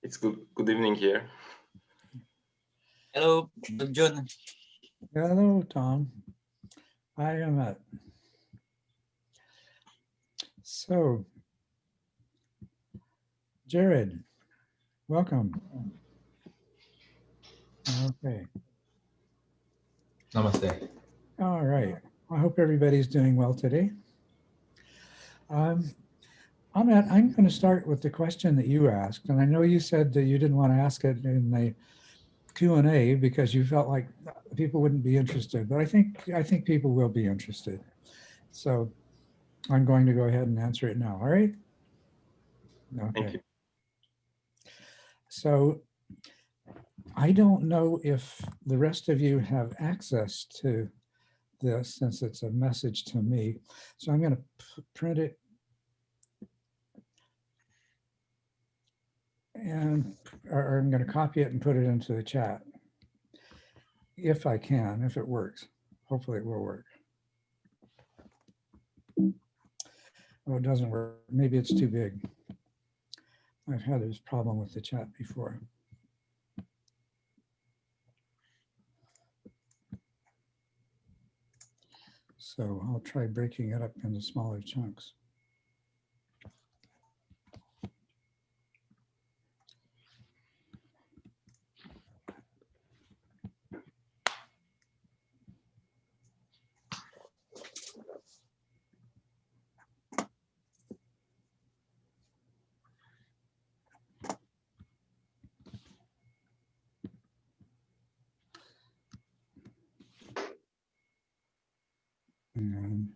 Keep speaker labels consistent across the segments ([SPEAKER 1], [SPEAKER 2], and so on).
[SPEAKER 1] It's good evening here.
[SPEAKER 2] Hello, John.
[SPEAKER 3] Hello, Tom. I am at. So, Jared, welcome. Okay.
[SPEAKER 4] Namaste.
[SPEAKER 3] All right. I hope everybody's doing well today. I'm going to start with the question that you asked, and I know you said that you didn't want to ask it in the Q&A because you felt like people wouldn't be interested, but I think people will be interested. So I'm going to go ahead and answer it now. All right? Okay.
[SPEAKER 1] Thank you.
[SPEAKER 3] So I don't know if the rest of you have access to this since it's a message to me. So I'm going to print it and or I'm going to copy it and put it into the chat. If I can, if it works. Hopefully it will work. Oh, it doesn't work. Maybe it's too big. I've had this problem with the chat before. So I'll try breaking it up into smaller chunks. And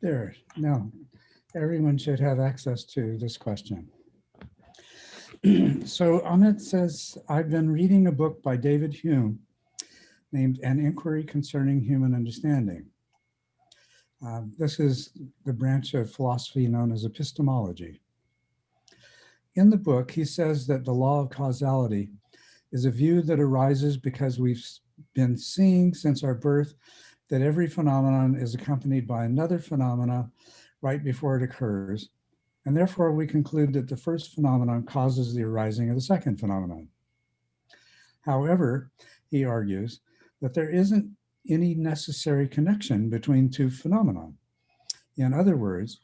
[SPEAKER 3] there, now everyone should have access to this question. So Amit says, I've been reading a book by David Hume named An Inquiry Concerning Human Understanding. This is the branch of philosophy known as epistemology. In the book, he says that the law of causality is a view that arises because we've been seeing since our birth that every phenomenon is accompanied by another phenomena right before it occurs. And therefore we conclude that the first phenomenon causes the arising of the second phenomenon. However, he argues that there isn't any necessary connection between two phenomena. In other words,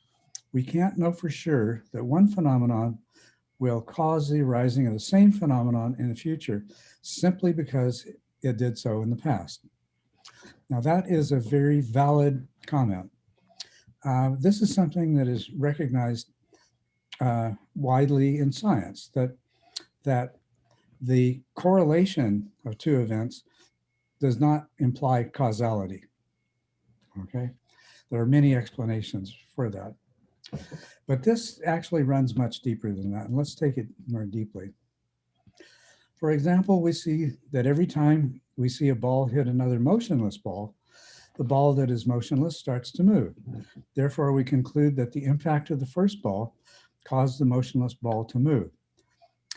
[SPEAKER 3] we can't know for sure that one phenomenon will cause the arising of the same phenomenon in the future simply because it did so in the past. Now that is a very valid comment. This is something that is recognized widely in science, that the correlation of two events does not imply causality, okay? There are many explanations for that. But this actually runs much deeper than that, and let's take it more deeply. For example, we see that every time we see a ball hit another motionless ball, the ball that is motionless starts to move. Therefore, we conclude that the impact of the first ball caused the motionless ball to move.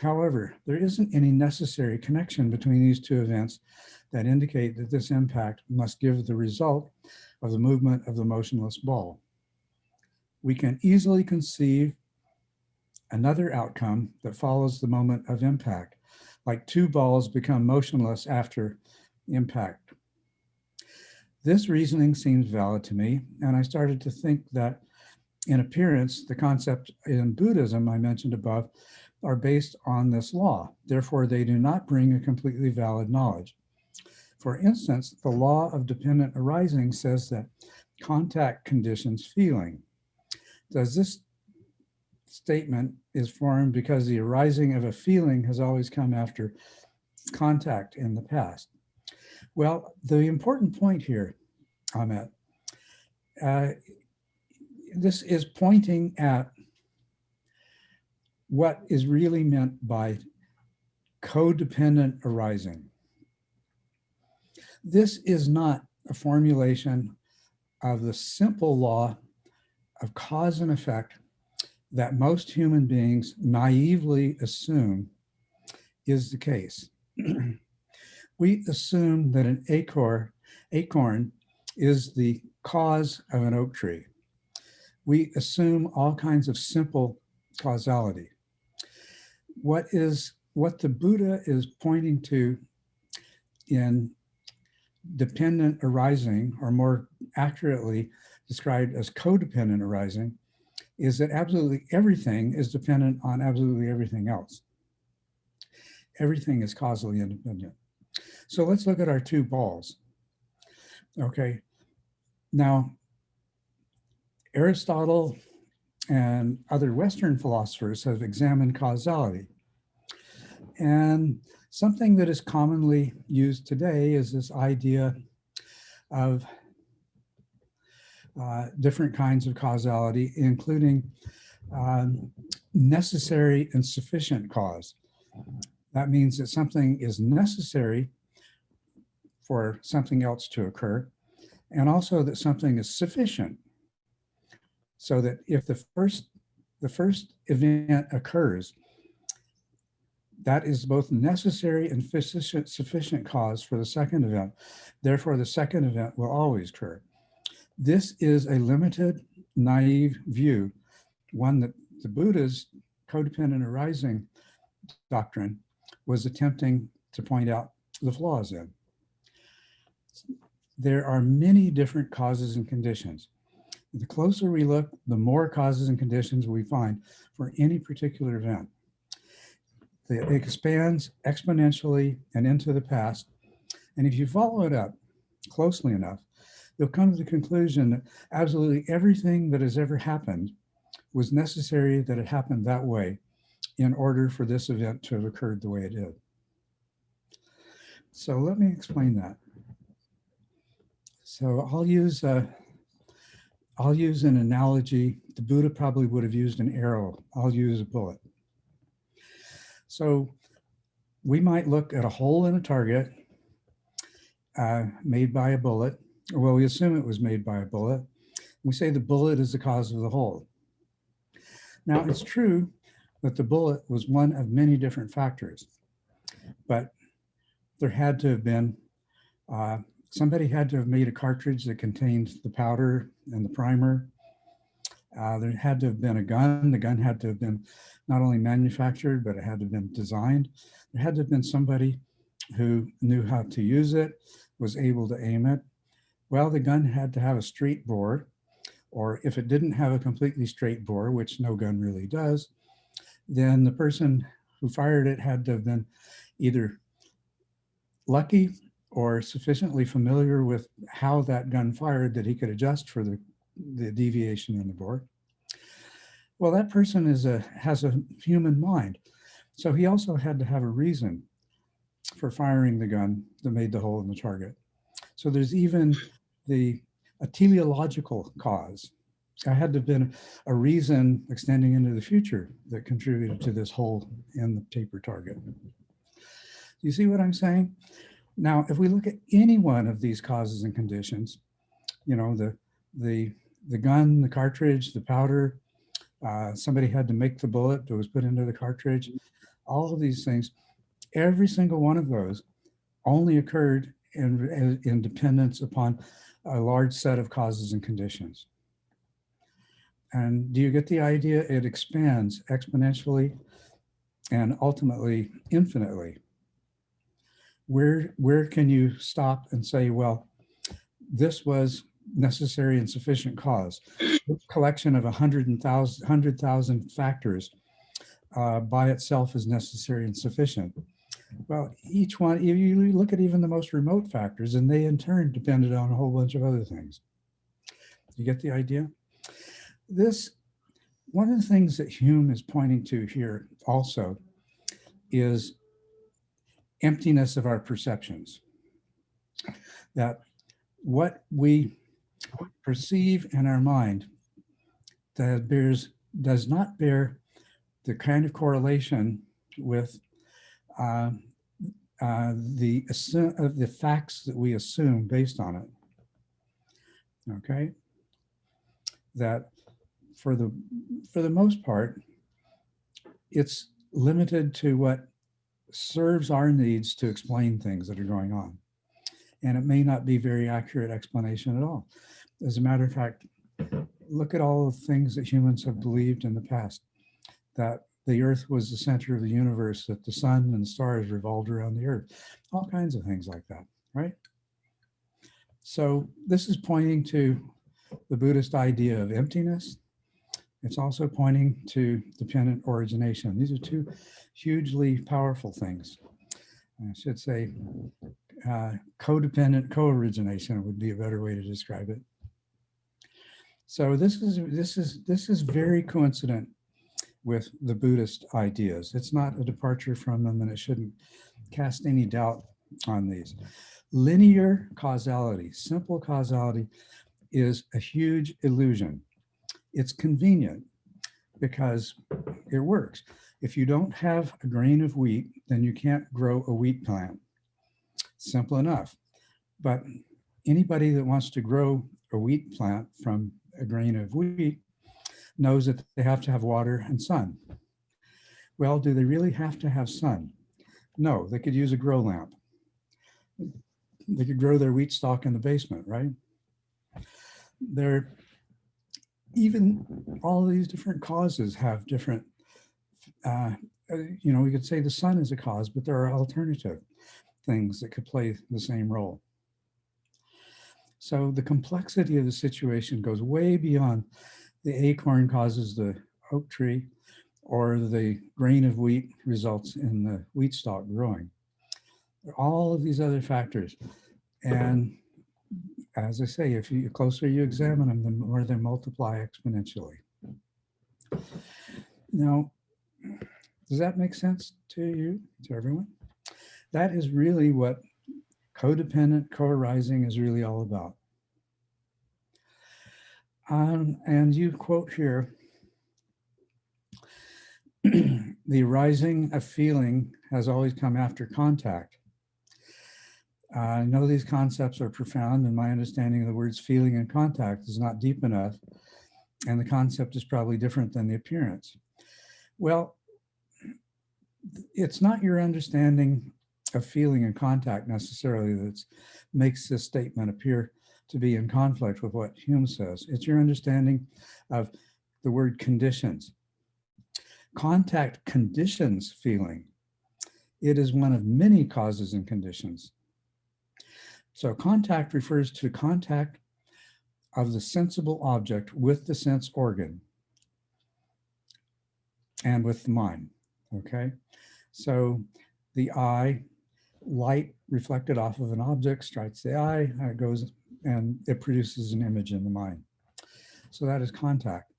[SPEAKER 3] However, there isn't any necessary connection between these two events that indicate that this impact must give the result of the movement of the motionless ball. We can easily conceive another outcome that follows the moment of impact, like two balls become motionless after impact. This reasoning seems valid to me, and I started to think that in appearance, the concept in Buddhism I mentioned above are based on this law. Therefore, they do not bring a completely valid knowledge. For instance, the law of dependent arising says that contact conditions feeling. Does this statement is formed because the arising of a feeling has always come after contact in the past? Well, the important point here, Ahmet, this is pointing at what is really meant by codependent arising. This is not a formulation of the simple law of cause and effect that most human beings naively assume is the case. We assume that an acorn is the cause of an oak tree. We assume all kinds of simple causality. What the Buddha is pointing to in dependent arising, or more accurately described as codependent arising, is that absolutely everything is dependent on absolutely everything else. Everything is causally independent. So let's look at our two balls. Okay, now Aristotle and other Western philosophers have examined causality. And something that is commonly used today is this idea of different kinds of causality, including necessary and sufficient cause. That means that something is necessary for something else to occur, and also that something is sufficient. So that if the first event occurs, that is both necessary and sufficient cause for the second event. Therefore, the second event will always occur. This is a limited, naive view, one that the Buddha's codependent arising doctrine was attempting to point out the flaws in. There are many different causes and conditions. The closer we look, the more causes and conditions we find for any particular event. It expands exponentially and into the past. And if you follow it up closely enough, you'll come to the conclusion that absolutely everything that has ever happened was necessary that it happened that way in order for this event to have occurred the way it did. So let me explain that. So I'll use an analogy. The Buddha probably would have used an arrow. I'll use a bullet. So we might look at a hole in a target made by a bullet. Well, we assume it was made by a bullet. We say the bullet is the cause of the hole. Now, it's true that the bullet was one of many different factors, but there had to have been, somebody had to have made a cartridge that contained the powder and the primer. There had to have been a gun. The gun had to have been not only manufactured, but it had to have been designed. There had to have been somebody who knew how to use it, was able to aim it. Well, the gun had to have a straight bore, or if it didn't have a completely straight bore, which no gun really does, then the person who fired it had to have been either lucky or sufficiently familiar with how that gun fired that he could adjust for the deviation in the bore. Well, that person has a human mind. So he also had to have a reason for firing the gun that made the hole in the target. So there's even a teleological cause. There had to have been a reason extending into the future that contributed to this hole in the taper target. You see what I'm saying? Now, if we look at any one of these causes and conditions, you know, the gun, the cartridge, the powder, somebody had to make the bullet that was put into the cartridge, all of these things, every single one of those only occurred in dependence upon a large set of causes and conditions. And do you get the idea? It expands exponentially and ultimately infinitely. Where can you stop and say, well, this was necessary and sufficient cause? A collection of 100,000 factors by itself is necessary and sufficient. Well, each one, you look at even the most remote factors, and they in turn depended on a whole bunch of other things. You get the idea? One of the things that Hume is pointing to here also is emptiness of our perceptions. That what we perceive in our mind does not bear the kind of correlation with the facts that we assume based on it. Okay, that for the most part, it's limited to what serves our needs to explain things that are going on. And it may not be very accurate explanation at all. As a matter of fact, look at all the things that humans have believed in the past, that the earth was the center of the universe, that the sun and the stars revolved around the earth, all kinds of things like that, right? So this is pointing to the Buddhist idea of emptiness. It's also pointing to dependent origination. These are two hugely powerful things. I should say codependent co-origination would be a better way to describe it. So this is very coincident with the Buddhist ideas. It's not a departure from them, and it shouldn't cast any doubt on these. Linear causality, simple causality, is a huge illusion. It's convenient because it works. If you don't have a grain of wheat, then you can't grow a wheat plant. Simple enough. But anybody that wants to grow a wheat plant from a grain of wheat knows that they have to have water and sun. Well, do they really have to have sun? No, they could use a grow lamp. They could grow their wheat stalk in the basement, right? Even all of these different causes have different, we could say the sun is a cause, but there are alternative things that could play the same role. So the complexity of the situation goes way beyond the acorn causes the oak tree, or the grain of wheat results in the wheat stalk growing. All of these other factors. And as I say, the closer you examine them, the more they multiply exponentially. Now, does that make sense to you, to everyone? That is really what codependent co-arising is really all about. And you quote here, the arising of feeling has always come after contact. I know these concepts are profound, and my understanding of the words feeling and contact is not deep enough, and the concept is probably different than the appearance. Well, it's not your understanding of feeling and contact necessarily that makes this statement appear to be in conflict with what Hume says. It's your understanding of the word conditions. Contact conditions feeling. It is one of many causes and conditions. So contact refers to contact of the sensible object with the sense organ and with the mind, okay? So the eye, light reflected off of an object strikes the eye, it goes and it produces an image in the mind. So that is contact.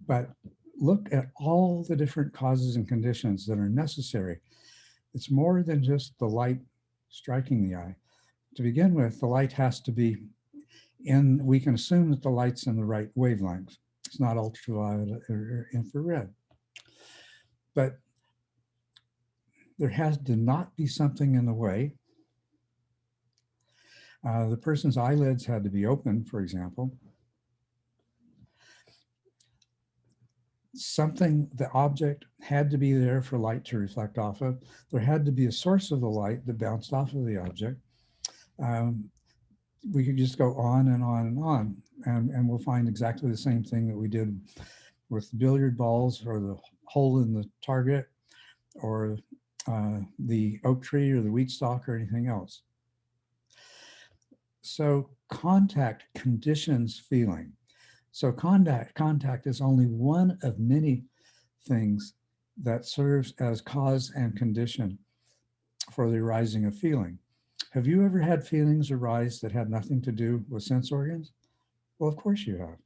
[SPEAKER 3] But look at all the different causes and conditions that are necessary. It's more than just the light striking the eye. To begin with, the light has to be we can assume that the light's in the right wavelength. It's not ultraviolet or infrared. But there has to not be something in the way. The person's eyelids had to be open, for example. The object had to be there for light to reflect off of. There had to be a source of the light that bounced off of the object. We could just go on and on and on, and we'll find exactly the same thing that we did with the billiard balls, or the hole in the target, or the oak tree, or the wheat stalk, or anything else. So contact conditions feeling. So contact is only one of many things that serves as cause and condition for the arising of feeling. Have you ever had feelings arise that had nothing to do with sense organs? Well, of course you have,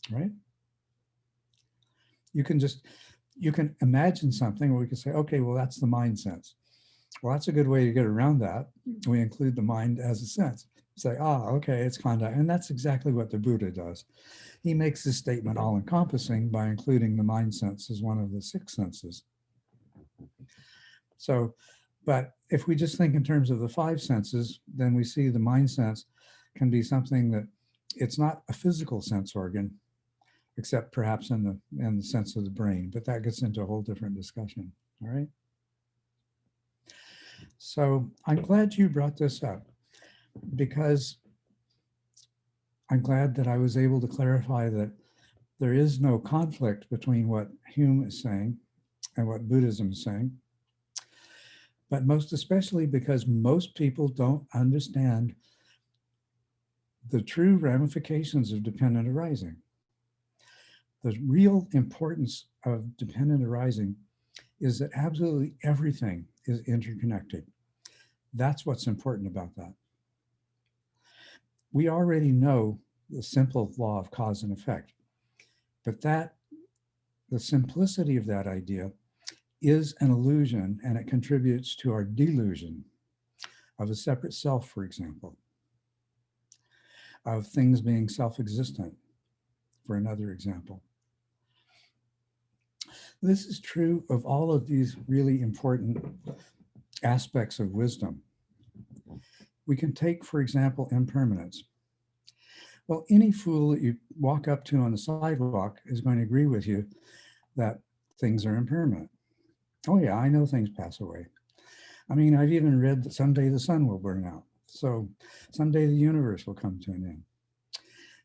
[SPEAKER 3] right? You can imagine something where we can say, okay, well, that's the mind sense. Well, that's a good way to get around that. We include the mind as a sense. Say, okay, it's contact. And that's exactly what the Buddha does. He makes this statement all-encompassing by including the mind sense as one of the 6 senses. So, but if we just think in terms of the 5 senses, then we see the mind sense can be something that it's not a physical sense organ, except perhaps in the sense of the brain, but that gets into a whole different discussion, all right? So I'm glad you brought this up, because I'm glad that I was able to clarify that there is no conflict between what Hume is saying and what Buddhism is saying, but most especially because most people don't understand the true ramifications of dependent arising. The real importance of dependent arising is that absolutely everything is interconnected. That's what's important about that. We already know the simple law of cause and effect, but the simplicity of that idea is an illusion, and it contributes to our delusion of a separate self, for example, of things being self-existent, for another example. This is true of all of these really important aspects of wisdom. We can take, for example, impermanence. Well, any fool that you walk up to on the sidewalk is going to agree with you that things are impermanent. Oh yeah, I know things pass away. I mean, I've even read that someday the sun will burn out. So someday the universe will come to an end.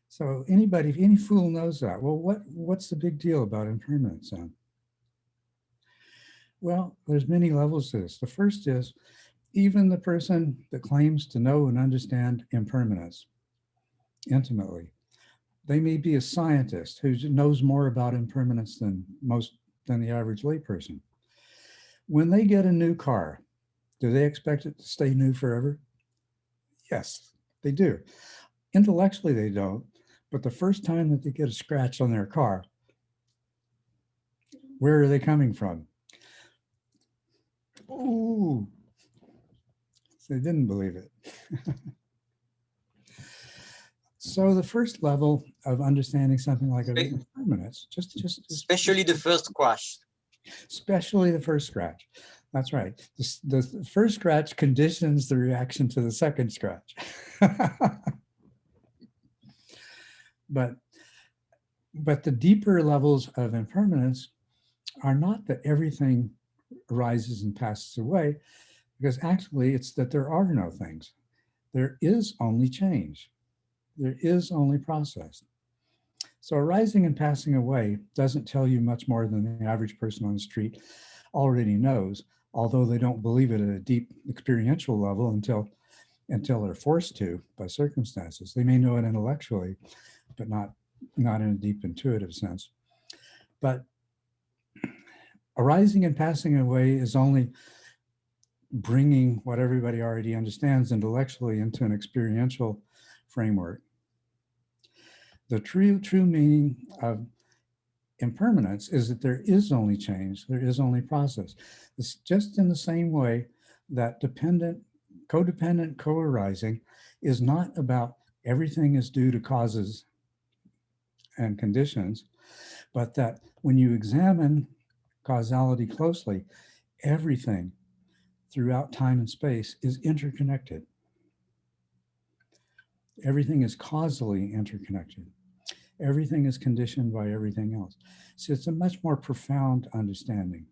[SPEAKER 3] So anybody, if any fool knows that, well, what's the big deal about impermanence then? Well, there's many levels to this. The first is, even the person that claims to know and understand impermanence intimately, they may be a scientist who knows more about impermanence than the average layperson. When they get a new car, do they expect it to stay new forever? Yes, they do. Intellectually, they don't. But the first time that they get a scratch on their car, where are they coming from? Ooh, so they didn't believe it. So the first level of understanding something like impermanence,
[SPEAKER 1] especially the first scratch.
[SPEAKER 3] Especially the first scratch. That's right. The first scratch conditions the reaction to the second scratch. But the deeper levels of impermanence are not that everything arises and passes away, because actually it's that there are no things. There is only change. There is only process. So arising and passing away doesn't tell you much more than the average person on the street already knows, although they don't believe it at a deep experiential level until they're forced to by circumstances. They may know it intellectually, but not in a deep intuitive sense. But arising and passing away is only bringing what everybody already understands intellectually into an experiential framework. The true meaning of impermanence is that there is only change, there is only process. It's just in the same way that codependent co-arising is not about everything is due to causes and conditions, but that when you examine causality closely, everything throughout time and space is interconnected. Everything is causally interconnected. Everything is conditioned by everything else. So it's a much more profound understanding.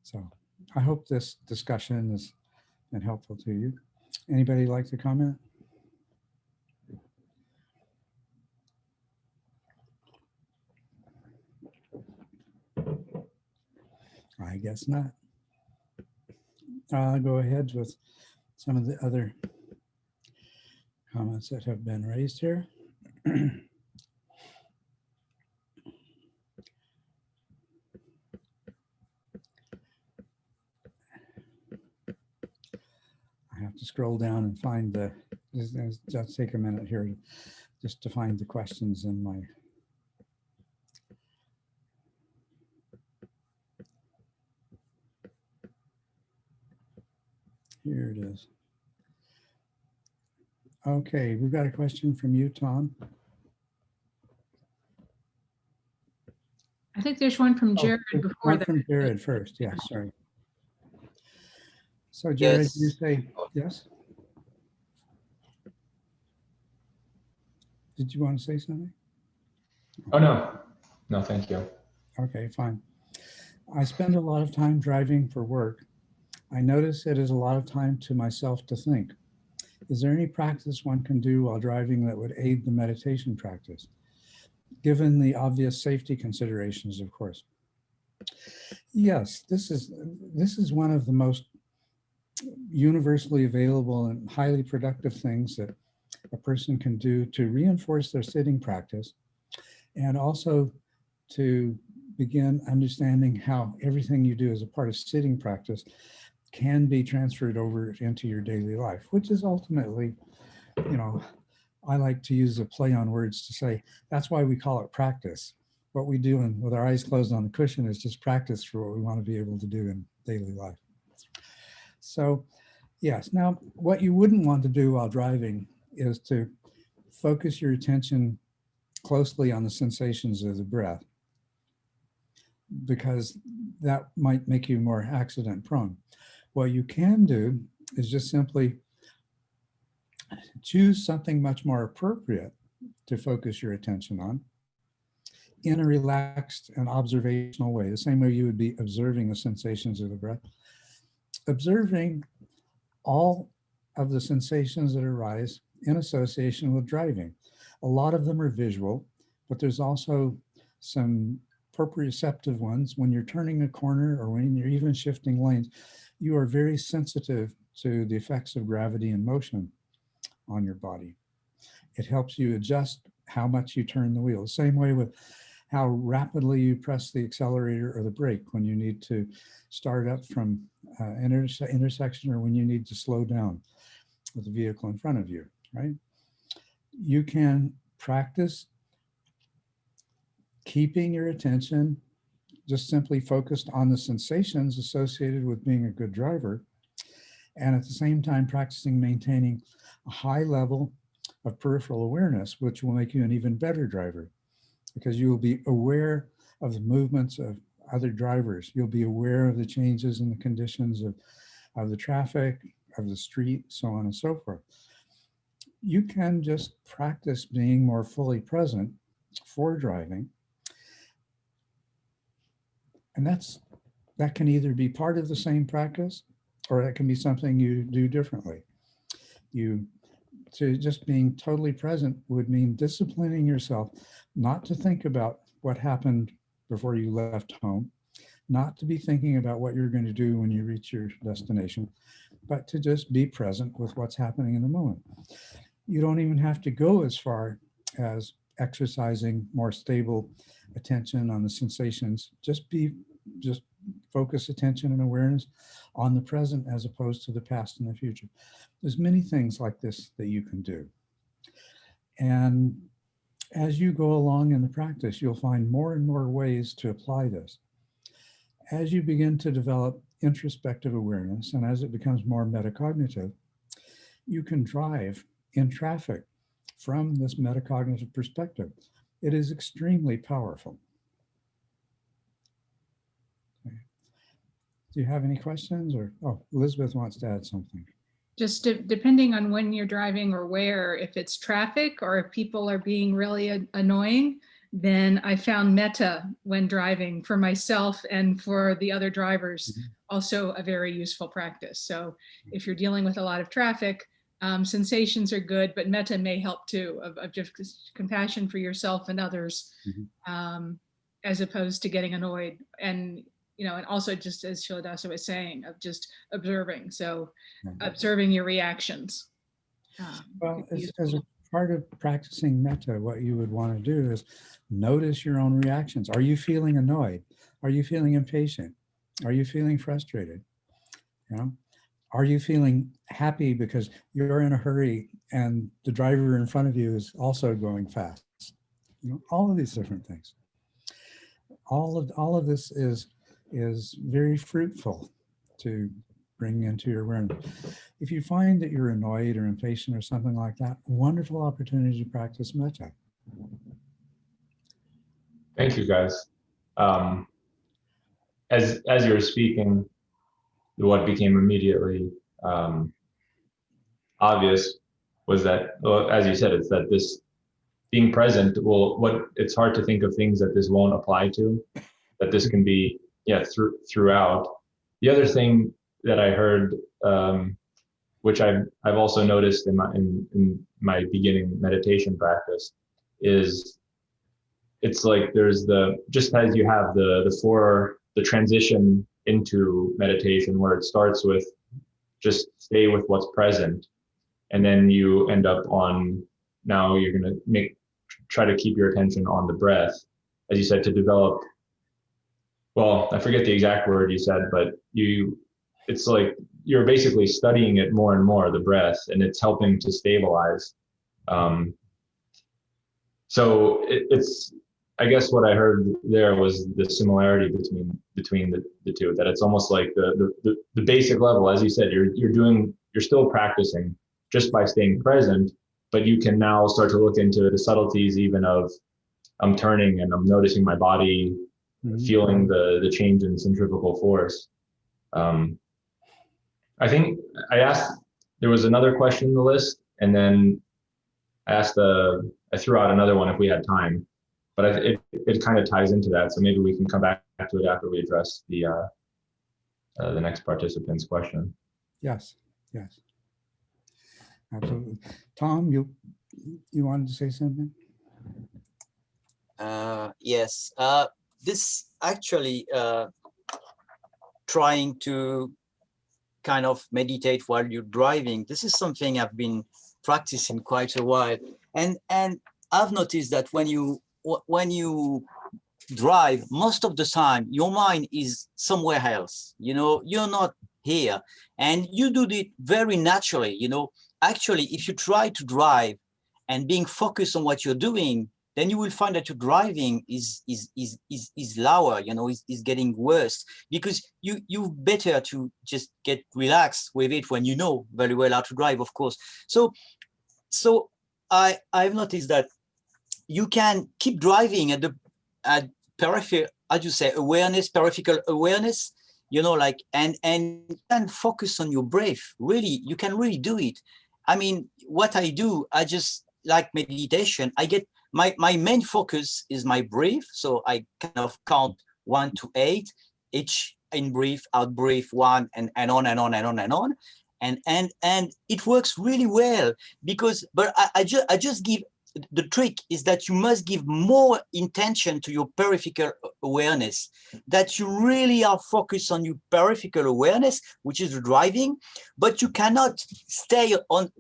[SPEAKER 3] So I hope this discussion has been helpful to you. Anybody like to comment? I guess not. I'll go ahead with some of the other comments that have been raised here. I have to scroll down and find just take a minute here just to find the questions in my. Here it is. Okay, we've got a question from you, Tom.
[SPEAKER 2] I think there's one from Jared before that.
[SPEAKER 3] From Jared first, yeah, sorry. So Jared, yes. You say yes? Did you want to say something?
[SPEAKER 4] Oh, no. No, thank you.
[SPEAKER 3] Okay, fine. I spend a lot of time driving for work, I notice it is a lot of time to myself to think. Is there any practice one can do while driving that would aid the meditation practice? Given the obvious safety considerations, of course. Yes, this is one of the most universally available and highly productive things that a person can do to reinforce their sitting practice, and also to begin understanding how everything you do as a part of sitting practice can be transferred over into your daily life, which is ultimately, you know, I like to use a play on words to say, that's why we call it practice. What we do with our eyes closed on the cushion is just practice for what we want to be able to do in daily life. So yes, now what you wouldn't want to do while driving is to focus your attention closely on the sensations of the breath, because that might make you more accident prone. What you can do is just simply choose something much more appropriate to focus your attention on in a relaxed and observational way, the same way you would be observing the sensations of the breath. Observing all of the sensations that arise in association with driving. A lot of them are visual, but there's also some proprioceptive ones. When you're turning a corner or when you're even shifting lanes, you are very sensitive to the effects of gravity and motion on your body. It helps you adjust how much you turn the wheel. Same way with how rapidly you press the accelerator or the brake when you need to start up from an intersection or when you need to slow down with the vehicle in front of you, right? You can practice keeping your attention just simply focused on the sensations associated with being a good driver, and at the same time practicing maintaining a high level of peripheral awareness, which will make you an even better driver, because you will be aware of the movements of other drivers. You'll be aware of the changes in the conditions of the traffic, of the street, so on and so forth. You can just practice being more fully present for driving. And that can either be part of the same practice, or it can be something you do differently. To just being totally present would mean disciplining yourself not to think about what happened before you left home, not to be thinking about what you're going to do when you reach your destination, but to just be present with what's happening in the moment. You don't even have to go as far as exercising more stable attention on the sensations. Just focus attention and awareness on the present as opposed to the past and the future. There's many things like this that you can do. And as you go along in the practice, you'll find more and more ways to apply this. As you begin to develop introspective awareness, and as it becomes more metacognitive, you can drive in traffic from this metacognitive perspective. It is extremely powerful. Okay. Do you have any questions? Or, oh, Elizabeth wants to add something.
[SPEAKER 2] Just depending on when you're driving or where, if it's traffic or if people are being really annoying, then I found metta when driving for myself and for the other drivers, also a very useful practice. So if you're dealing with a lot of traffic, sensations are good, but metta may help too, of just compassion for yourself and others, as opposed to getting annoyed. And and also just as Culadasa was saying, of just observing. So observing your reactions.
[SPEAKER 3] Well, as a part of practicing metta, what you would want to do is notice your own reactions. Are you feeling annoyed? Are you feeling impatient? Are you feeling frustrated? Are you feeling happy because you're in a hurry and the driver in front of you is also going fast? All of these different things. All of this is very fruitful to bring into your awareness. If you find that you're annoyed or impatient or something like that, wonderful opportunity to practice metta.
[SPEAKER 4] Thank you, guys. As you were speaking, what became immediately obvious was that, well, as you said, it's that this being present it's hard to think of things that this won't apply to, that this can be throughout. The other thing that I heard, which I've also noticed in my beginning meditation practice, is it's like there's just as you have the transition into meditation where it starts with just stay with what's present, and then you end up on, now you're going to try to keep your attention on the breath, as you said, to develop, well, I forget the exact word you said, but it's like you're basically studying it more and more, the breath, and it's helping to stabilize. So it's, I guess what I heard there was the similarity between the two, that it's almost like the basic level, as you said, you're still practicing just by staying present, but you can now start to look into the subtleties even of, I'm turning and I'm noticing my body, feeling the change in centrifugal force. I think there was another question in the list, and then I threw out another one if we had time, but it kind of ties into that. So maybe we can come back to it after we address the next participant's question.
[SPEAKER 3] Yes, yes, absolutely. Tom, you wanted to say something?
[SPEAKER 1] Yes. This actually trying to kind of meditate while you're driving. This is something I've been practicing quite a while, and I've noticed that when you drive, most of the time your mind is somewhere else. You know, you're not here, and you do it very naturally. You know, actually, if you try to drive and being focused on what you're doing, then you will find that your driving is lower, you know, is getting worse, because you better to just get relaxed with it when you know very well how to drive, of course. So I've noticed that you can keep driving at peripheral, how do you say, peripheral awareness, you know, like, and you can focus on your breath. Really, you can really do it. I mean, what I do, I just like meditation. I get my main focus is my breath. So I kind of count 1 to 8, each in breath, out breath, 1, and on and on and on and on. And it works really well, because, but I just give, the trick is that you must give more intention to your peripheral awareness, that you really are focused on your peripheral awareness, which is driving, but you cannot stay on,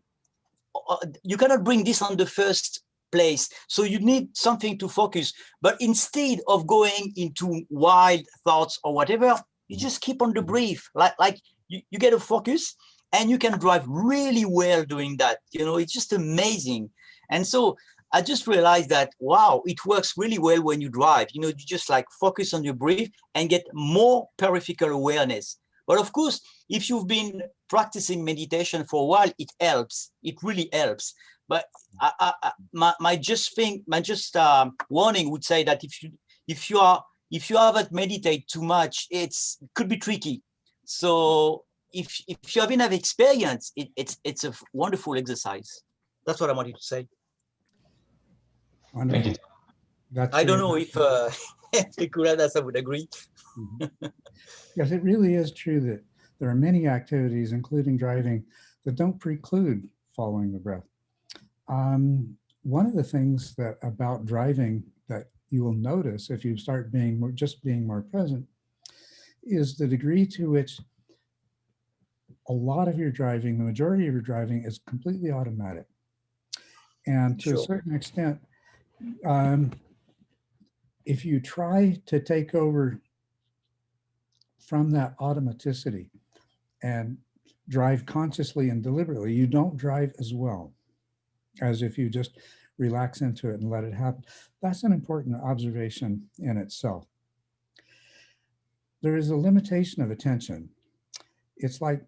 [SPEAKER 1] you cannot bring this on the first place. So you need something to focus, but instead of going into wild thoughts or whatever, you just keep on the breath, like you get a focus, and you can drive really well doing that. You know, it's just amazing. And so I just realized that, wow, it works really well when you drive. You know, you just like focus on your breath and get more peripheral awareness. But of course, if you've been practicing meditation for a while, it helps. It really helps. But my warning would say that if you haven't meditated too much, it could be tricky. So if you haven't have experience, it's a wonderful exercise. That's what I wanted to say.
[SPEAKER 3] Wonderful.
[SPEAKER 4] Thank you.
[SPEAKER 3] That's
[SPEAKER 1] I don't know if the Culadasa would agree.
[SPEAKER 3] Yes, it really is true that there are many activities, including driving, that don't preclude following the breath. One of the things about driving that you will notice if you start being more present is the degree to which a lot of your driving, the majority of your driving, is completely automatic. And to a certain extent, if you try to take over from that automaticity and drive consciously and deliberately, you don't drive as well as if you just relax into it and let it happen. That's an important observation in itself. There is a limitation of attention. It's like,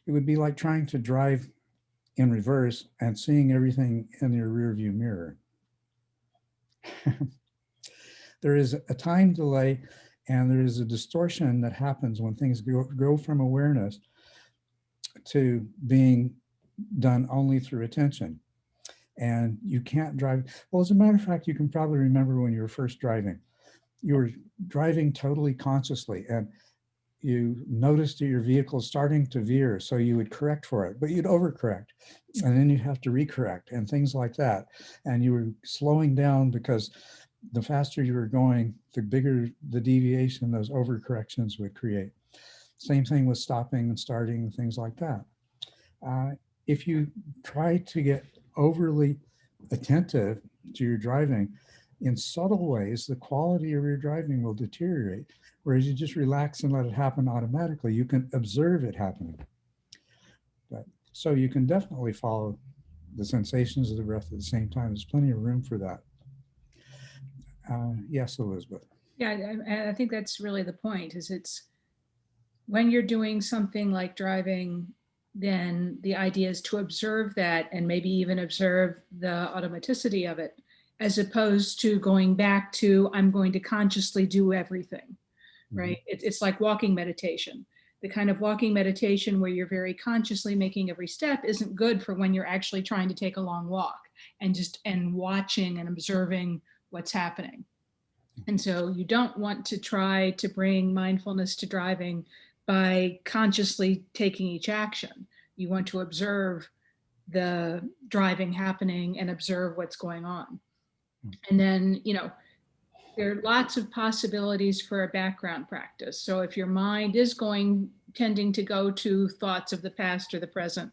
[SPEAKER 3] it would be like trying to drive in reverse and seeing everything in your rearview mirror. There is a time delay, and there is a distortion that happens when things go from awareness to being done only through attention. And you can't drive. Well, as a matter of fact, you can probably remember when you were first driving. You were driving totally consciously, and you noticed that your vehicle is starting to veer, so you would correct for it, but you'd overcorrect, and then you'd have to recorrect and things like that. And you were slowing down because the faster you were going, the bigger the deviation those overcorrections would create. Same thing with stopping and starting and things like that. If you try to get overly attentive to your driving, in subtle ways, the quality of your driving will deteriorate. Whereas you just relax and let it happen automatically, you can observe it happening. So you can definitely follow the sensations of the breath at the same time. There's plenty of room for that. Yes, Elizabeth.
[SPEAKER 2] Yeah, I think that's really the point, is it's when you're doing something like driving, then the idea is to observe that and maybe even observe the automaticity of it, as opposed to going back to, I'm going to consciously do everything, right? It's like walking meditation. The kind of walking meditation where you're very consciously making every step isn't good for when you're actually trying to take a long walk and watching and observing what's happening. And so you don't want to try to bring mindfulness to driving by consciously taking each action. You want to observe the driving happening and observe what's going on. And then, there are lots of possibilities for a background practice. So if your mind is tending to go to thoughts of the past or the present,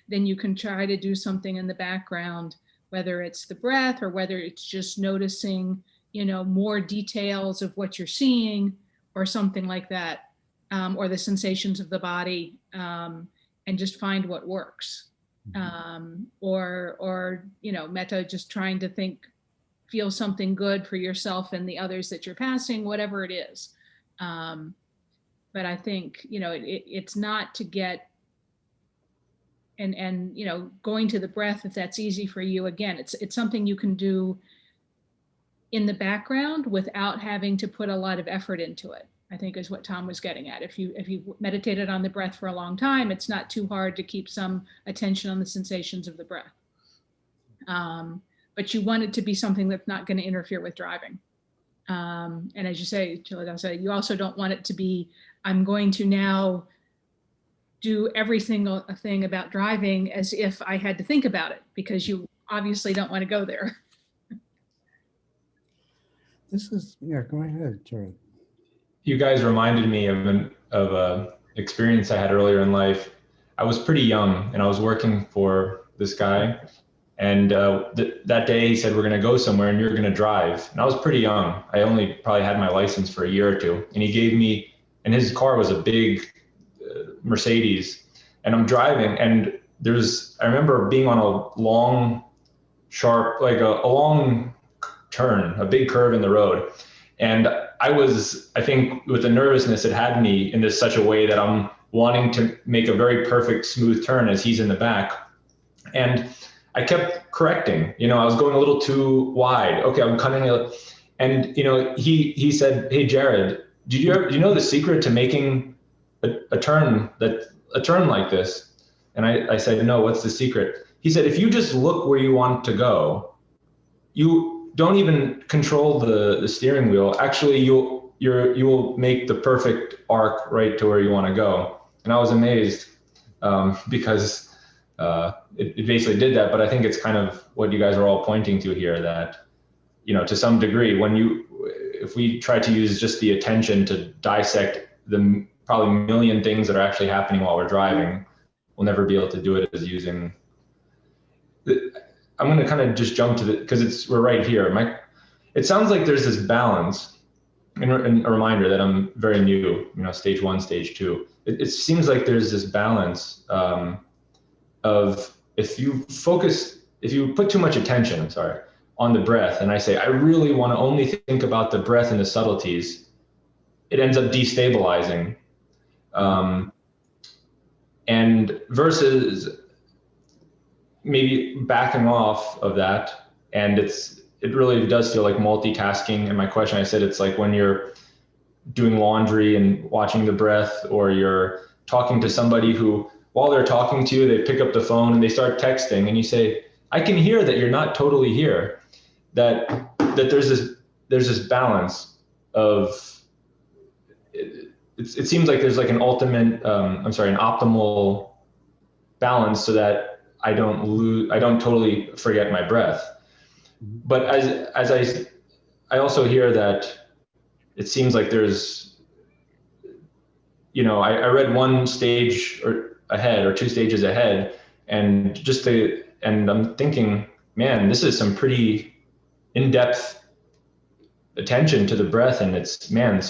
[SPEAKER 2] then you can try to do something in the background, whether it's the breath or whether it's just noticing, more details of what you're seeing or something like that, or the sensations of the body, and just find what works. Or metta, just trying to feel something good for yourself and the others that you're passing, whatever it is. But I think, it's not to get, and going to the breath, if that's easy for you, again, it's something you can do in the background without having to put a lot of effort into it, I think is what Tom was getting at. If you meditated on the breath for a long time, it's not too hard to keep some attention on the sensations of the breath. But you want it to be something that's not going to interfere with driving. And as you say, Culadasa, you also don't want it to be, I'm going to now do every single thing about driving as if I had to think about it, because you obviously don't want to go there.
[SPEAKER 3] Go ahead, Jared.
[SPEAKER 4] You guys reminded me of a experience I had earlier in life. I was pretty young and I was working for this guy. And that day he said, we're going to go somewhere and you're going to drive. And I was pretty young. I only probably had my license for a year or two. And he gave me, and his car was a big Mercedes. And I'm driving and I remember being on a long, sharp, like a long turn, a big curve in the road. And I think with the nervousness, it had me in such a way that I'm wanting to make a very perfect, smooth turn as he's in the back. And I kept correcting, I was going a little too wide. Okay, I'm cutting it. And, he said, hey, Jared, do you know the secret to making a turn like this? And I said, no, what's the secret? He said, if you just look where you want to go, you don't even control the steering wheel. Actually, you will make the perfect arc right to where you want to go. And I was amazed because it basically did that. But I think it's kind of what you guys are all pointing to here, that, to some degree, if we try to use just the attention to dissect the probably million things that are actually happening while we're driving, we'll never be able to do it as using. I'm going to kind of just jump to because we're right here. It sounds like there's this balance, and a reminder that I'm very new, stage 1, stage 2. It seems like there's this balance of if you put too much attention, on the breath, and I say, I really want to only think about the breath and the subtleties, it ends up destabilizing. And versus maybe backing off of that, and it really does feel like multitasking. And my question, I said, it's like when you're doing laundry and watching the breath, or you're talking to somebody who, while they're talking to you, they pick up the phone and they start texting, and you say, I can hear that you're not totally here, that there's this balance of it seems like there's like an ultimate, an optimal balance so that I don't totally forget my breath. But I also hear that it seems like there's, I read one stage or ahead or two stages ahead, and I'm thinking, man, this is some pretty in-depth attention to the breath, and it's, man,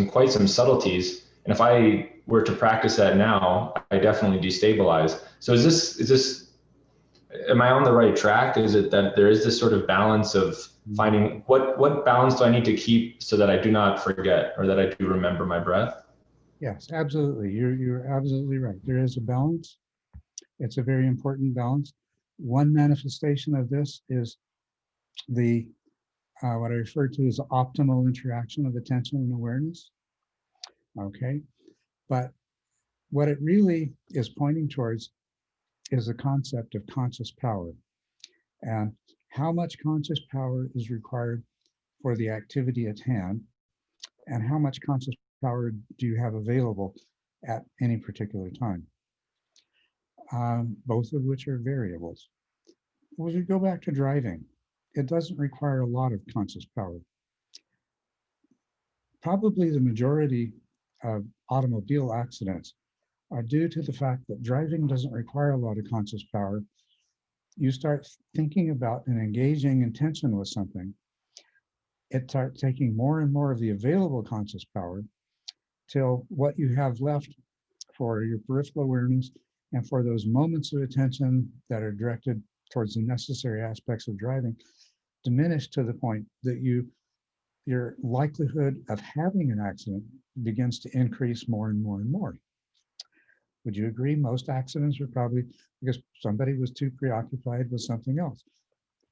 [SPEAKER 4] quite some subtleties. And if I were to practice that now, I definitely destabilize. So is this am I on the right track? Is it that there is this sort of balance of finding what balance do I need to keep so that I do not forget, or that I do remember my breath?
[SPEAKER 3] Yes, absolutely. You're absolutely right. There is a balance. It's a very important balance. One manifestation of this is the what I refer to as optimal interaction of attention and awareness. Okay, but what it really is pointing towards is the concept of conscious power, and how much conscious power is required for the activity at hand, and how much conscious power do you have available at any particular time, both of which are variables. When we go back to driving, it doesn't require a lot of conscious power. Probably the majority of automobile accidents are due to the fact that driving doesn't require a lot of conscious power. You start thinking about and engaging intention with something, it starts taking more and more of the available conscious power till what you have left for your peripheral awareness and for those moments of attention that are directed towards the necessary aspects of driving diminish to the point that your likelihood of having an accident begins to increase more and more and more. Would you agree most accidents are probably because somebody was too preoccupied with something else?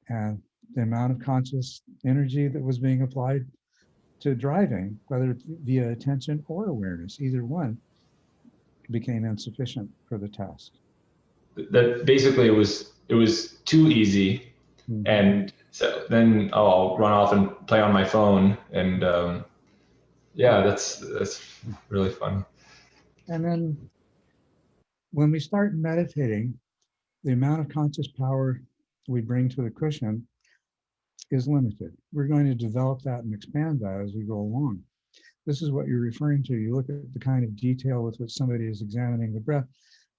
[SPEAKER 3] And the amount of conscious energy that was being applied to driving, whether via attention or awareness, either one, became insufficient for the task.
[SPEAKER 4] That basically it was too easy. Mm-hmm. And so then I'll run off and play on my phone, and yeah, that's really fun.
[SPEAKER 3] And then when we start meditating, the amount of conscious power we bring to the cushion is limited. We're going to develop that and expand that as we go along. This is what you're referring to. You look at the kind of detail with which somebody is examining the breath,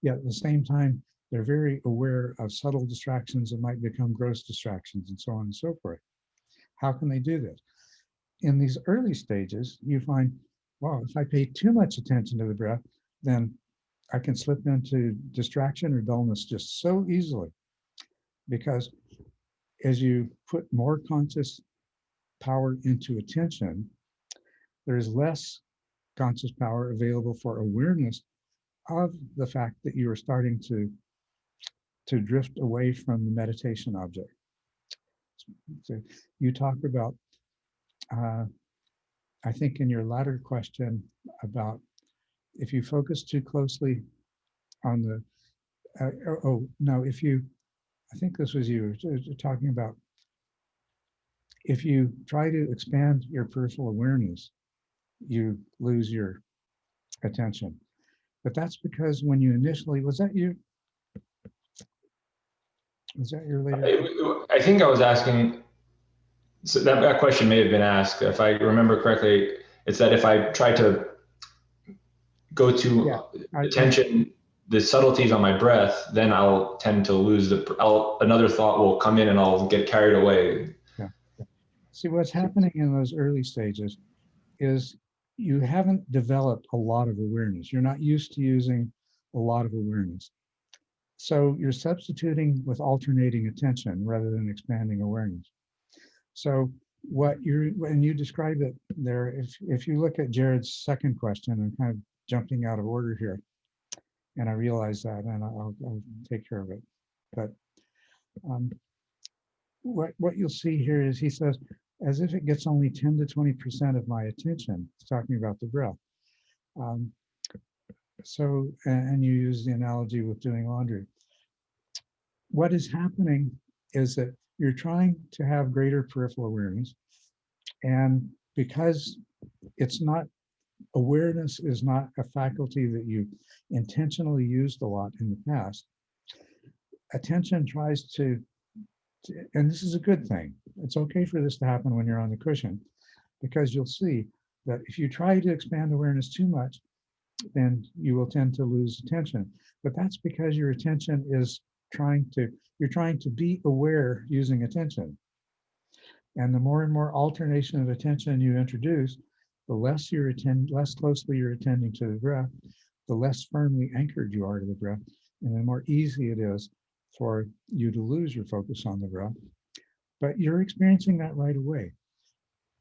[SPEAKER 3] yet at the same time, they're very aware of subtle distractions that might become gross distractions and so on and so forth. How can they do this? In these early stages, you find, wow, if I pay too much attention to the breath, then I can slip into distraction or dullness just so easily. Because as you put more conscious power into attention, there's less conscious power available for awareness of the fact that you are starting to drift away from the meditation object. So you talk about, I think in your latter question about if you focus too closely on the, I think this was you talking about, if you try to expand your peripheral awareness, you lose your attention. But that's because when you initially, was that you? Was that your later?
[SPEAKER 4] I think I was asking, so that question may have been asked, if I remember correctly, it's that if I try to go to attention, the subtleties on my breath, then I'll tend to lose another thought will come in and I'll get carried away.
[SPEAKER 3] Yeah. See, what's happening in those early stages is you haven't developed a lot of awareness. You're not used to using a lot of awareness. So you're substituting with alternating attention rather than expanding awareness. So when you describe it there, if you look at Jared's second question, I'm kind of jumping out of order here, and I realize that, and I'll take care of it. But what you'll see here is he says, as if it gets only 10 to 20% of my attention, he's talking about the breath. So, and you use the analogy with doing laundry. What is happening is that you're trying to have greater peripheral awareness, and because it's not awareness is not a faculty that you intentionally used a lot in the past, attention tries to, and this is a good thing. It's okay for this to happen when you're on the cushion, because you'll see that if you try to expand awareness too much, then you will tend to lose attention. But that's because your attention is you're trying to be aware using attention. And the more and more alternation of attention you introduce, the less less closely you're attending to the breath, the less firmly anchored you are to the breath, and the more easy it is for you to lose your focus on the breath. But you're experiencing that right away.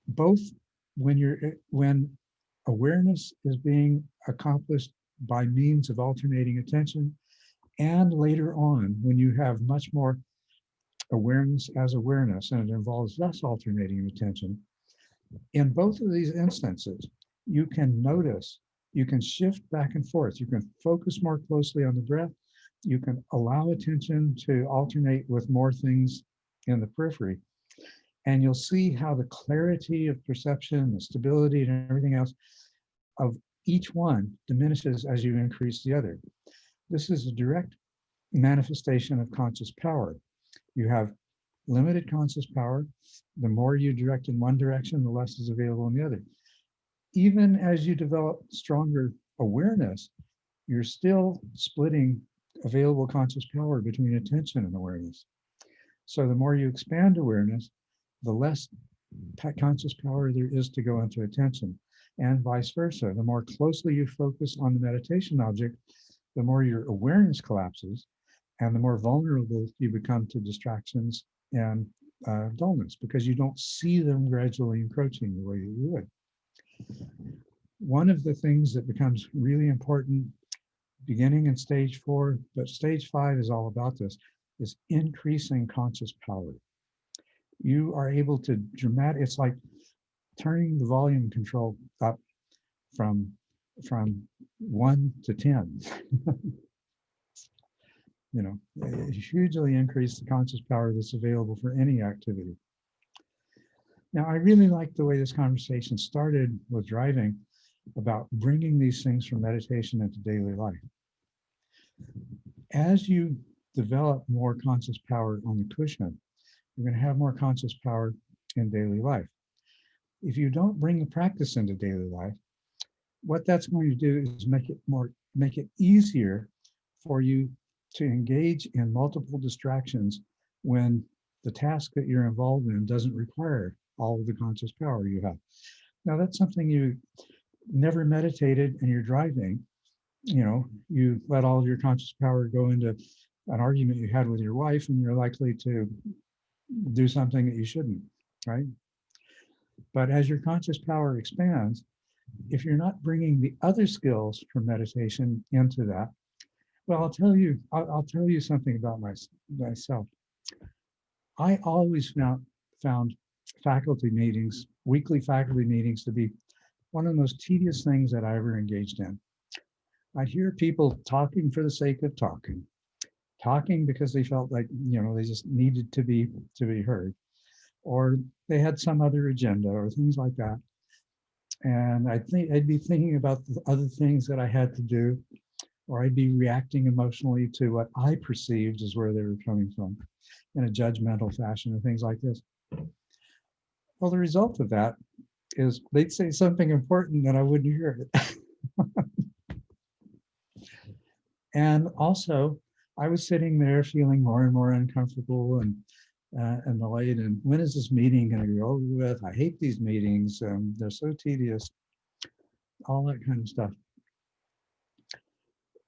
[SPEAKER 3] Both when awareness is being accomplished by means of alternating attention, and later on when you have much more awareness as awareness and it involves less alternating attention. In both of these instances, you can notice, you can shift back and forth, you can focus more closely on the breath, you can allow attention to alternate with more things in the periphery. And you'll see how the clarity of perception, the stability, and everything else of each one diminishes as you increase the other. This is a direct manifestation of conscious power. You have limited conscious power. The more you direct in one direction, the less is available in the other. Even as you develop stronger awareness, you're still splitting available conscious power between attention and awareness. So the more you expand awareness, the less conscious power there is to go into attention, and vice versa. The more closely you focus on the meditation object, the more your awareness collapses, and the more vulnerable you become to distractions and dullness, because you don't see them gradually encroaching the way that you would. One of the things that becomes really important beginning in stage 4, but stage 5 is all about this, is increasing conscious power. You are able to it's like turning the volume control up from 1 to 10. You know, hugely increase the conscious power that's available for any activity. Now, I really like the way this conversation started with driving, about bringing these things from meditation into daily life. As you develop more conscious power on the cushion, you're going to have more conscious power in daily life. If you don't bring the practice into daily life, what that's going to do is make it easier for you to engage in multiple distractions when the task that you're involved in doesn't require all of the conscious power you have. Now, that's something you never meditated and you're driving, you know, you let all of your conscious power go into an argument you had with your wife, and you're likely to do something that you shouldn't, right? But as your conscious power expands, if you're not bringing the other skills from meditation into that, well, I'll tell you something about myself. I always found faculty meetings, weekly faculty meetings, to be one of the most tedious things that I ever engaged in. I'd hear people talking for the sake of talking because they felt like, you know, they just needed to be heard, or they had some other agenda or things like that. And I'd be thinking about the other things that I had to do, or I'd be reacting emotionally to what I perceived as where they were coming from in a judgmental fashion and things like this. Well, the result of that is they'd say something important and I wouldn't hear it. And also, I was sitting there feeling more and more uncomfortable and annoyed. And when is this meeting going to be over with? I hate these meetings. They're so tedious. All that kind of stuff.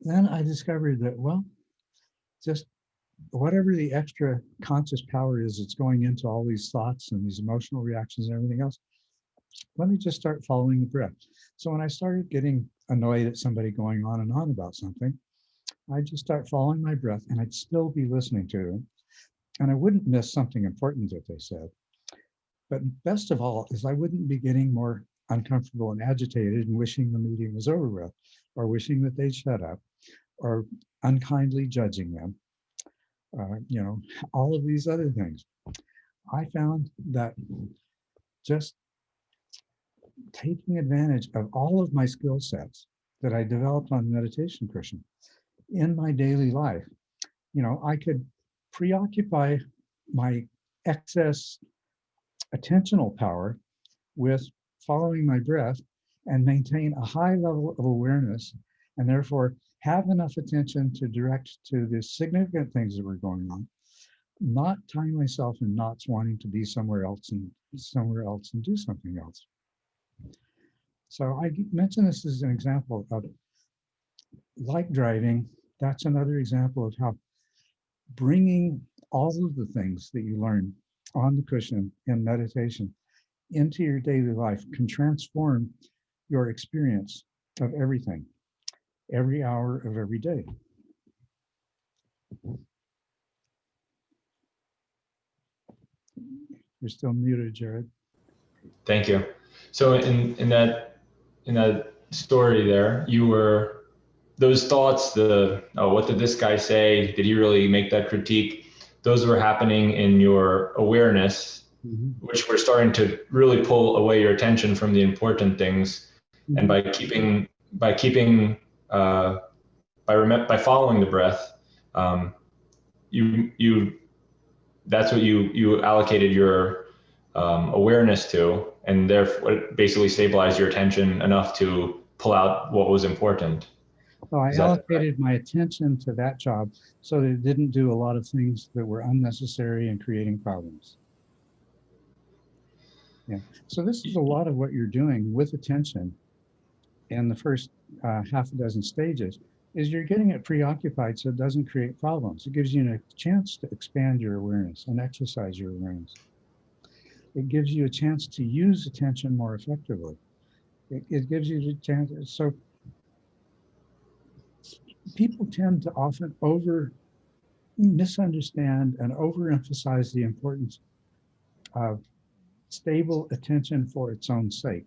[SPEAKER 3] Then I discovered that, well, just whatever the extra conscious power is that's going into all these thoughts and these emotional reactions and everything else, let me just start following the breath. So when I started getting annoyed at somebody going on and on about something, I'd just start following my breath, and I'd still be listening to them. And I wouldn't miss something important that they said. But best of all is I wouldn't be getting more uncomfortable and agitated and wishing the meeting was over with, or wishing that they'd shut up, or unkindly judging them, you know, all of these other things. I found that just taking advantage of all of my skill sets that I developed on the meditation cushion in my daily life. You know, I could preoccupy my excess attentional power with following my breath and maintain a high level of awareness, and therefore have enough attention to direct to the significant things that were going on, not tying myself in knots wanting to be somewhere else and do something else. So I mention this as an example of, like driving, that's another example of how bringing all of the things that you learn on the cushion in meditation into your daily life can transform your experience of everything, every hour of every day. You're still muted, Jared.
[SPEAKER 4] Thank you. So in that story there, you were, those thoughts, what did this guy say? Did he really make that critique? Those were happening in your awareness, which were starting to really pull away your attention from the important things. And by following the breath, that's what you allocated your awareness to, and therefore it basically stabilized your attention enough to pull out what was important.
[SPEAKER 3] So I allocated my attention to that job so that it didn't do a lot of things that were unnecessary and creating problems. Yeah. So this is a lot of what you're doing with attention in the first half a dozen stages, is you're getting it preoccupied so it doesn't create problems. It gives you a chance to expand your awareness and exercise your awareness. It gives you a chance to use attention more effectively. It gives you the chance. So people tend to often misunderstand and overemphasize the importance of stable attention for its own sake,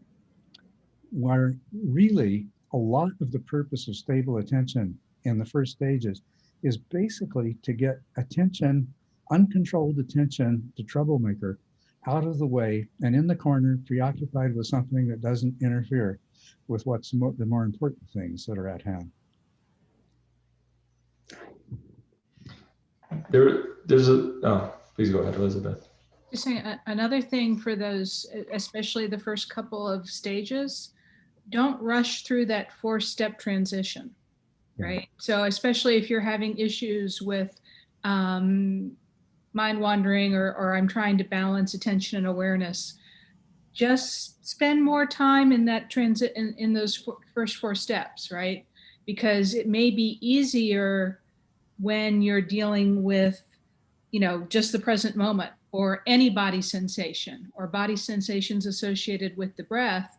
[SPEAKER 3] where really a lot of the purpose of stable attention in the first stages is basically to get attention, uncontrolled attention, the troublemaker, out of the way and in the corner, preoccupied with something that doesn't interfere with what's the more important things that are at hand.
[SPEAKER 4] Please go ahead, Elizabeth.
[SPEAKER 2] Just saying, another thing for those, especially the first couple of stages, don't rush through that 4-step transition, right? So especially if you're having issues with mind wandering, or I'm trying to balance attention and awareness, just spend more time in that in those first 4 steps, right? Because it may be easier when you're dealing with, just the present moment, or any body sensation or body sensations associated with the breath,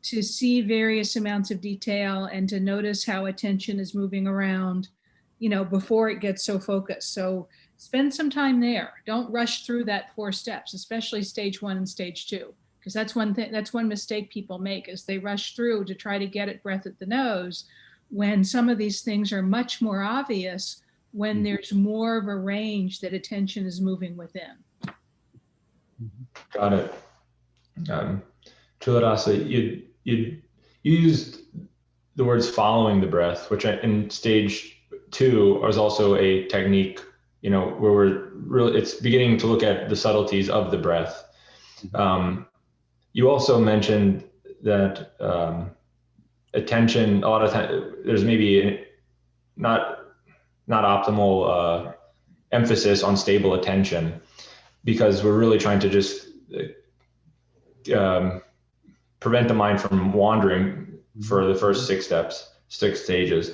[SPEAKER 2] to see various amounts of detail and to notice how attention is moving around, before it gets so focused. So spend some time there. Don't rush through that 4 steps, especially stage 1 and stage 2, because that's one mistake people make, is they rush through to try to get at breath at the nose, when some of these things are much more obvious when there's more of a range that attention is moving within.
[SPEAKER 4] Got it. Culadasa, you used the words following the breath, which in stage 2 is also a technique, where we're really, it's beginning to look at the subtleties of the breath. You also mentioned that attention, a lot of times, there's maybe not optimal emphasis on stable attention, because we're really trying to just prevent the mind from wandering for the first 6 stages.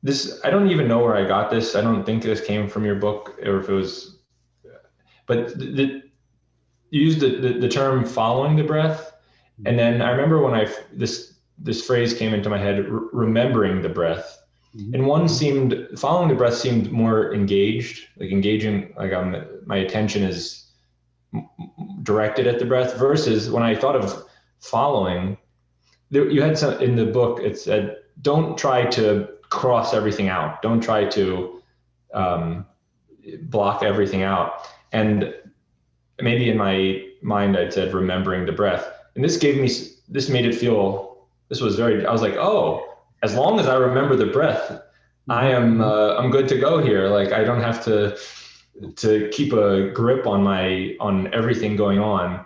[SPEAKER 4] This, I don't even know where I got this. I don't think this came from your book, or if it was, but you used the term following the breath. And then I remember when this phrase came into my head, remembering the breath. And following the breath seemed more engaging, like my attention is directed at the breath, versus when I thought of following, you had some in the book, it said, don't try to cross everything out. Don't try to block everything out. And maybe in my mind, I'd said remembering the breath, and this made it feel, I was like, oh, as long as I remember the breath, I'm good to go here. Like, I don't have to keep a grip on everything going on.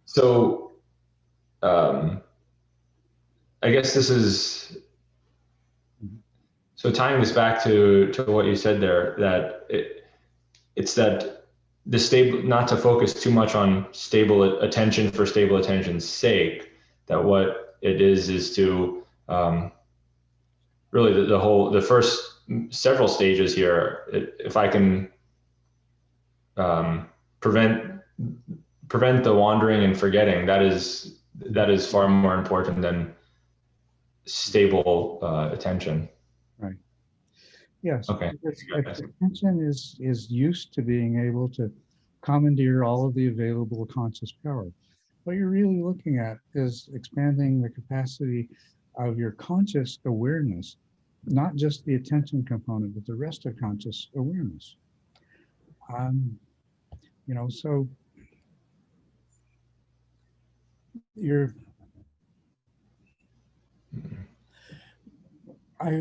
[SPEAKER 4] So I guess this is, so tying this back to what you said there, that it's that not to focus too much on stable attention for stable attention's sake, that what it is to really the first several stages here, if I can prevent the wandering and forgetting, that is far more important than stable attention.
[SPEAKER 3] Right. Yes.
[SPEAKER 4] Okay.
[SPEAKER 3] Attention is used to being able to commandeer all of the available conscious power. What you're really looking at is expanding the capacity of your conscious awareness, not just the attention component, but the rest of conscious awareness. So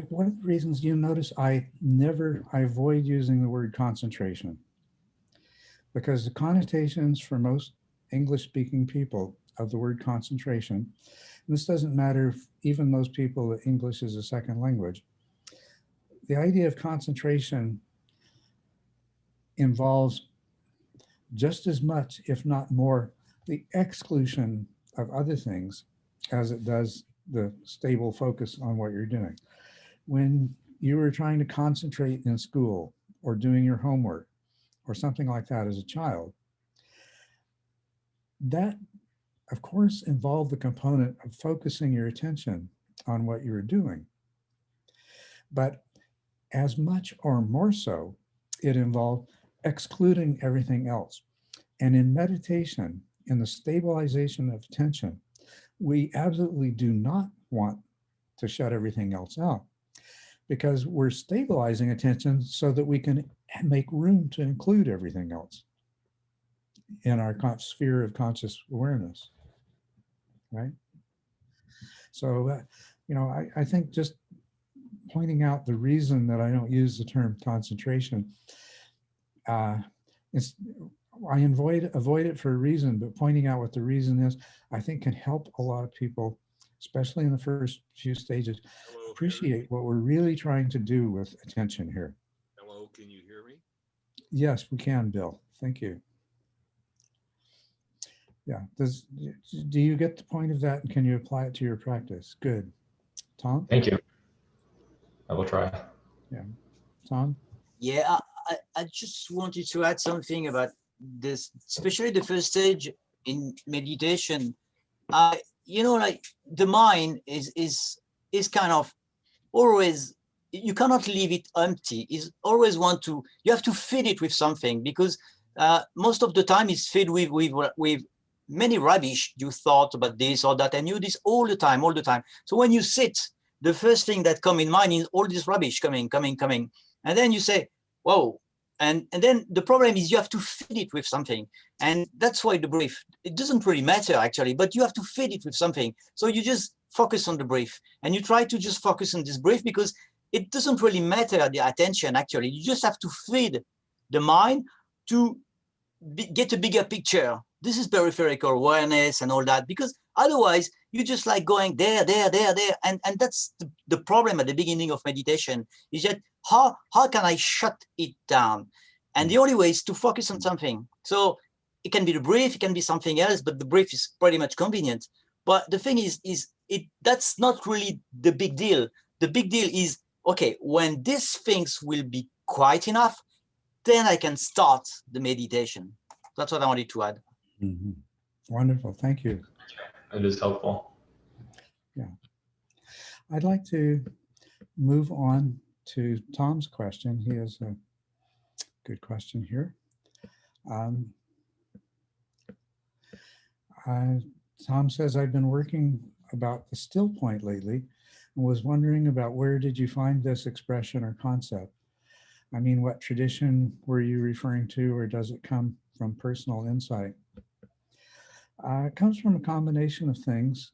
[SPEAKER 3] one of the reasons you notice I avoid using the word concentration, because the connotations for most English-speaking people of the word concentration, and this doesn't matter if even those people that English is a second language, the idea of concentration involves just as much, if not more, the exclusion of other things as it does the stable focus on what you're doing. When you were trying to concentrate in school or doing your homework or something like that as a child, that of course involved the component of focusing your attention on what you were doing. But as much or more so, it involved excluding everything else. And in meditation, in the stabilization of attention, we absolutely do not want to shut everything else out, because we're stabilizing attention so that we can make room to include everything else in our sphere of conscious awareness, right? So, I think just pointing out the reason that I don't use the term concentration, I avoid it for a reason, but pointing out what the reason is, I think can help a lot of people, especially in the first few stages, appreciate what we're really trying to do with attention here.
[SPEAKER 5] Hello, can you hear me?
[SPEAKER 3] Yes, we can, Bill. Thank you. Yeah. Do you get the point of that, and can you apply it to your practice? Good. Tom?
[SPEAKER 4] Thank you. I will try.
[SPEAKER 3] Yeah. Tom?
[SPEAKER 1] Yeah, I just wanted to add something about this, especially the first stage in meditation. Like the mind is kind of always, you cannot leave it empty. It's always you have to feed it with something, because most of the time it's fed with many rubbish. You thought about this or that, and you do this all the time. So when you sit, the first thing that come in mind is all this rubbish coming. And then you say, whoa. And then the problem is you have to feed it with something. And that's why the breath, it doesn't really matter actually, but you have to feed it with something. So you just focus on the breath, and you try to just focus on this breath, because it doesn't really matter the attention actually. You just have to feed the mind to get a bigger picture. This is peripheral awareness and all that, because otherwise you just like going there. And that's the problem at the beginning of meditation, is that how can I shut it down? And the only way is to focus on something. So it can be the breath, it can be something else, but the breath is pretty much convenient. But the thing is that's not really the big deal. The big deal is, okay, when these things will be quiet enough, then I can start the meditation. That's what I wanted to add.
[SPEAKER 3] Mm-hmm. Wonderful, thank you.
[SPEAKER 4] It is helpful.
[SPEAKER 3] Yeah. I'd like to move on to Tom's question. He has a good question here. Tom says, I've been working about the still point lately and was wondering about where did you find this expression or concept? I mean, what tradition were you referring to, or does it come from personal insight? It comes from a combination of things.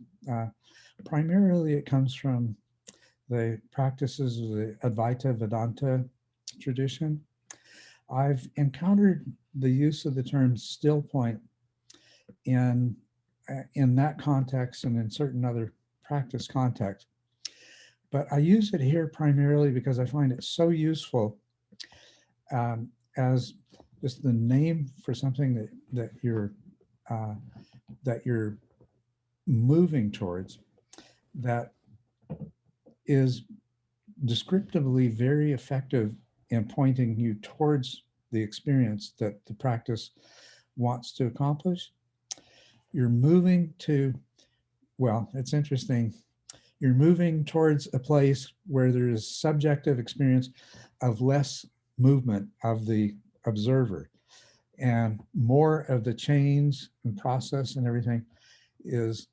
[SPEAKER 3] Primarily, it comes from the practices of the Advaita Vedanta tradition. I've encountered the use of the term still point in that context and in certain other practice contexts. But I use it here primarily because I find it so useful as just the name for something that you're moving towards, that is descriptively very effective in pointing you towards the experience that the practice wants to accomplish. You're moving to, well, it's interesting. You're moving towards a place where there is subjective experience of less movement of the observer, and more of the chains and process and everything is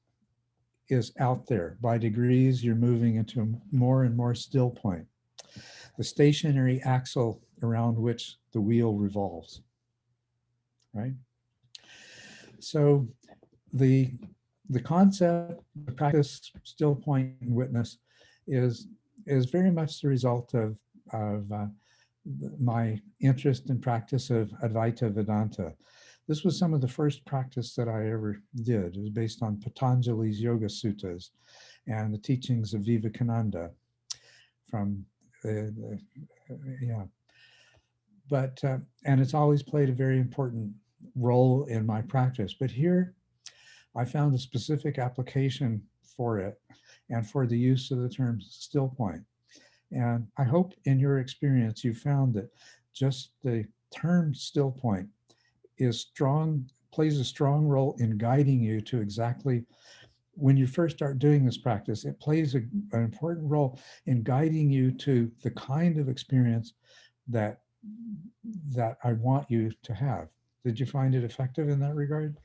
[SPEAKER 3] out there. By degrees, you're moving into a more and more still point, the stationary axle around which the wheel revolves, right? So the concept, the practice, still point and witness is very much the result of my interest in practice of Advaita Vedanta. This was some of the first practice that I ever did. It was based on Patanjali's Yoga Suttas and the teachings of Vivekananda from yeah. But, and it's always played a very important role in my practice. But here, I found a specific application for it and for the use of the term still point. And I hope in your experience, you found that just the term still point is strong, plays a strong role in guiding you to exactly, when you first start doing this practice, it plays an important role in guiding you to the kind of experience that I want you to have. Did you find it effective in that regard?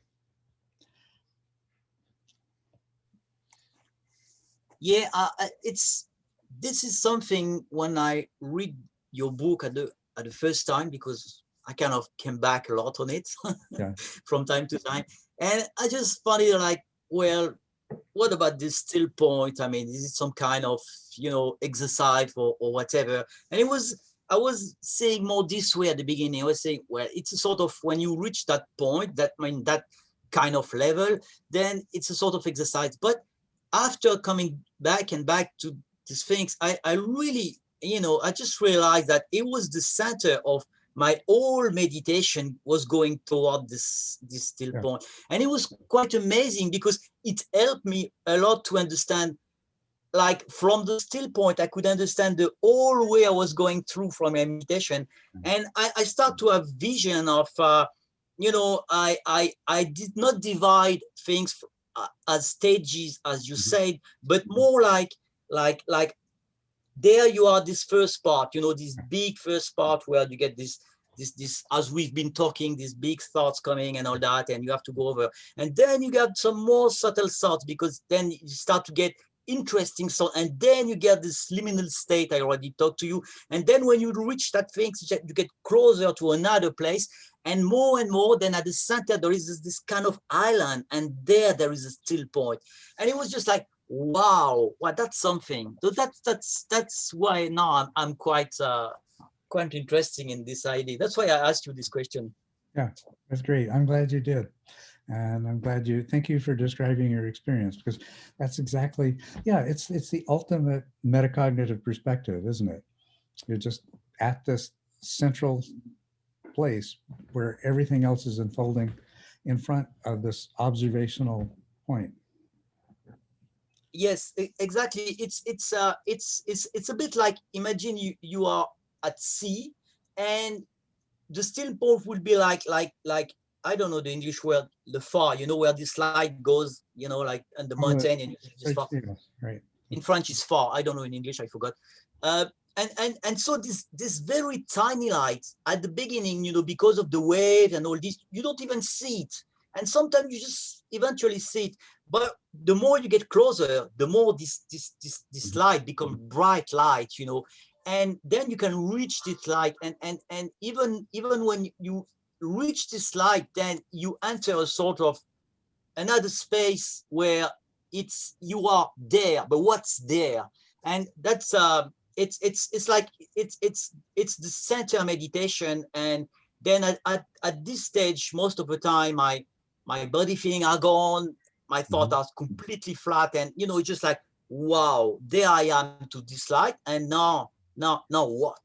[SPEAKER 1] Yeah, this is something when I read your book at the first time, because I kind of came back a lot on it
[SPEAKER 3] Yeah.
[SPEAKER 1] from time to time, and I just found it like, well, what about this still point? I mean, is it some kind of, exercise or whatever? And I was saying more this way at the beginning. I was saying, well, it's a sort of, when you reach that point, that kind of level, then it's a sort of exercise. But after coming back to these things, I really, I just realized that it was the center of my whole meditation was going toward this still point. And it was quite amazing because it helped me a lot to understand, like from the still point, I could understand the whole way I was going through from my meditation. And I start to have vision of, I did not divide things as stages, as you said, but more like there you are, this first part, this big first part where you get this, as we've been talking, these big thoughts coming and all that, and you have to go over. And then you get some more subtle thoughts, because then you start to get interesting thoughts, and then you get this liminal state I already talked to you. And then when you reach that thing, you get closer to another place, and more, then at the center, there is this kind of island, and there is a still point. And it was just like, wow, that's something. So that's why now I'm quite interesting in this idea. That's why I asked you this question.
[SPEAKER 3] Yeah, that's great. I'm glad you did. And I'm glad thank you for describing your experience, because that's exactly, it's the ultimate metacognitive perspective, isn't it? You're just at this central place where everything else is unfolding in front of this observational point.
[SPEAKER 1] Yes, exactly. It's a bit like, imagine you are at sea, and the still point will be like I don't know the English word, the far, where this light goes, like on the mountain, and this far.
[SPEAKER 3] Right.
[SPEAKER 1] In French is far. I don't know in English, I forgot. And so this very tiny light at the beginning, because of the wave and all this, you don't even see it. And sometimes you just eventually see it. But the more you get closer, the more this light becomes bright light, and then you can reach this light. And even when you reach this light, then you enter a sort of another space where you are there, but what's there? And that's it's like it's the center meditation. And then at this stage, most of the time, my body feeling are gone, my thoughts are completely flat, and it's just like, wow, there I am to this light, and now what?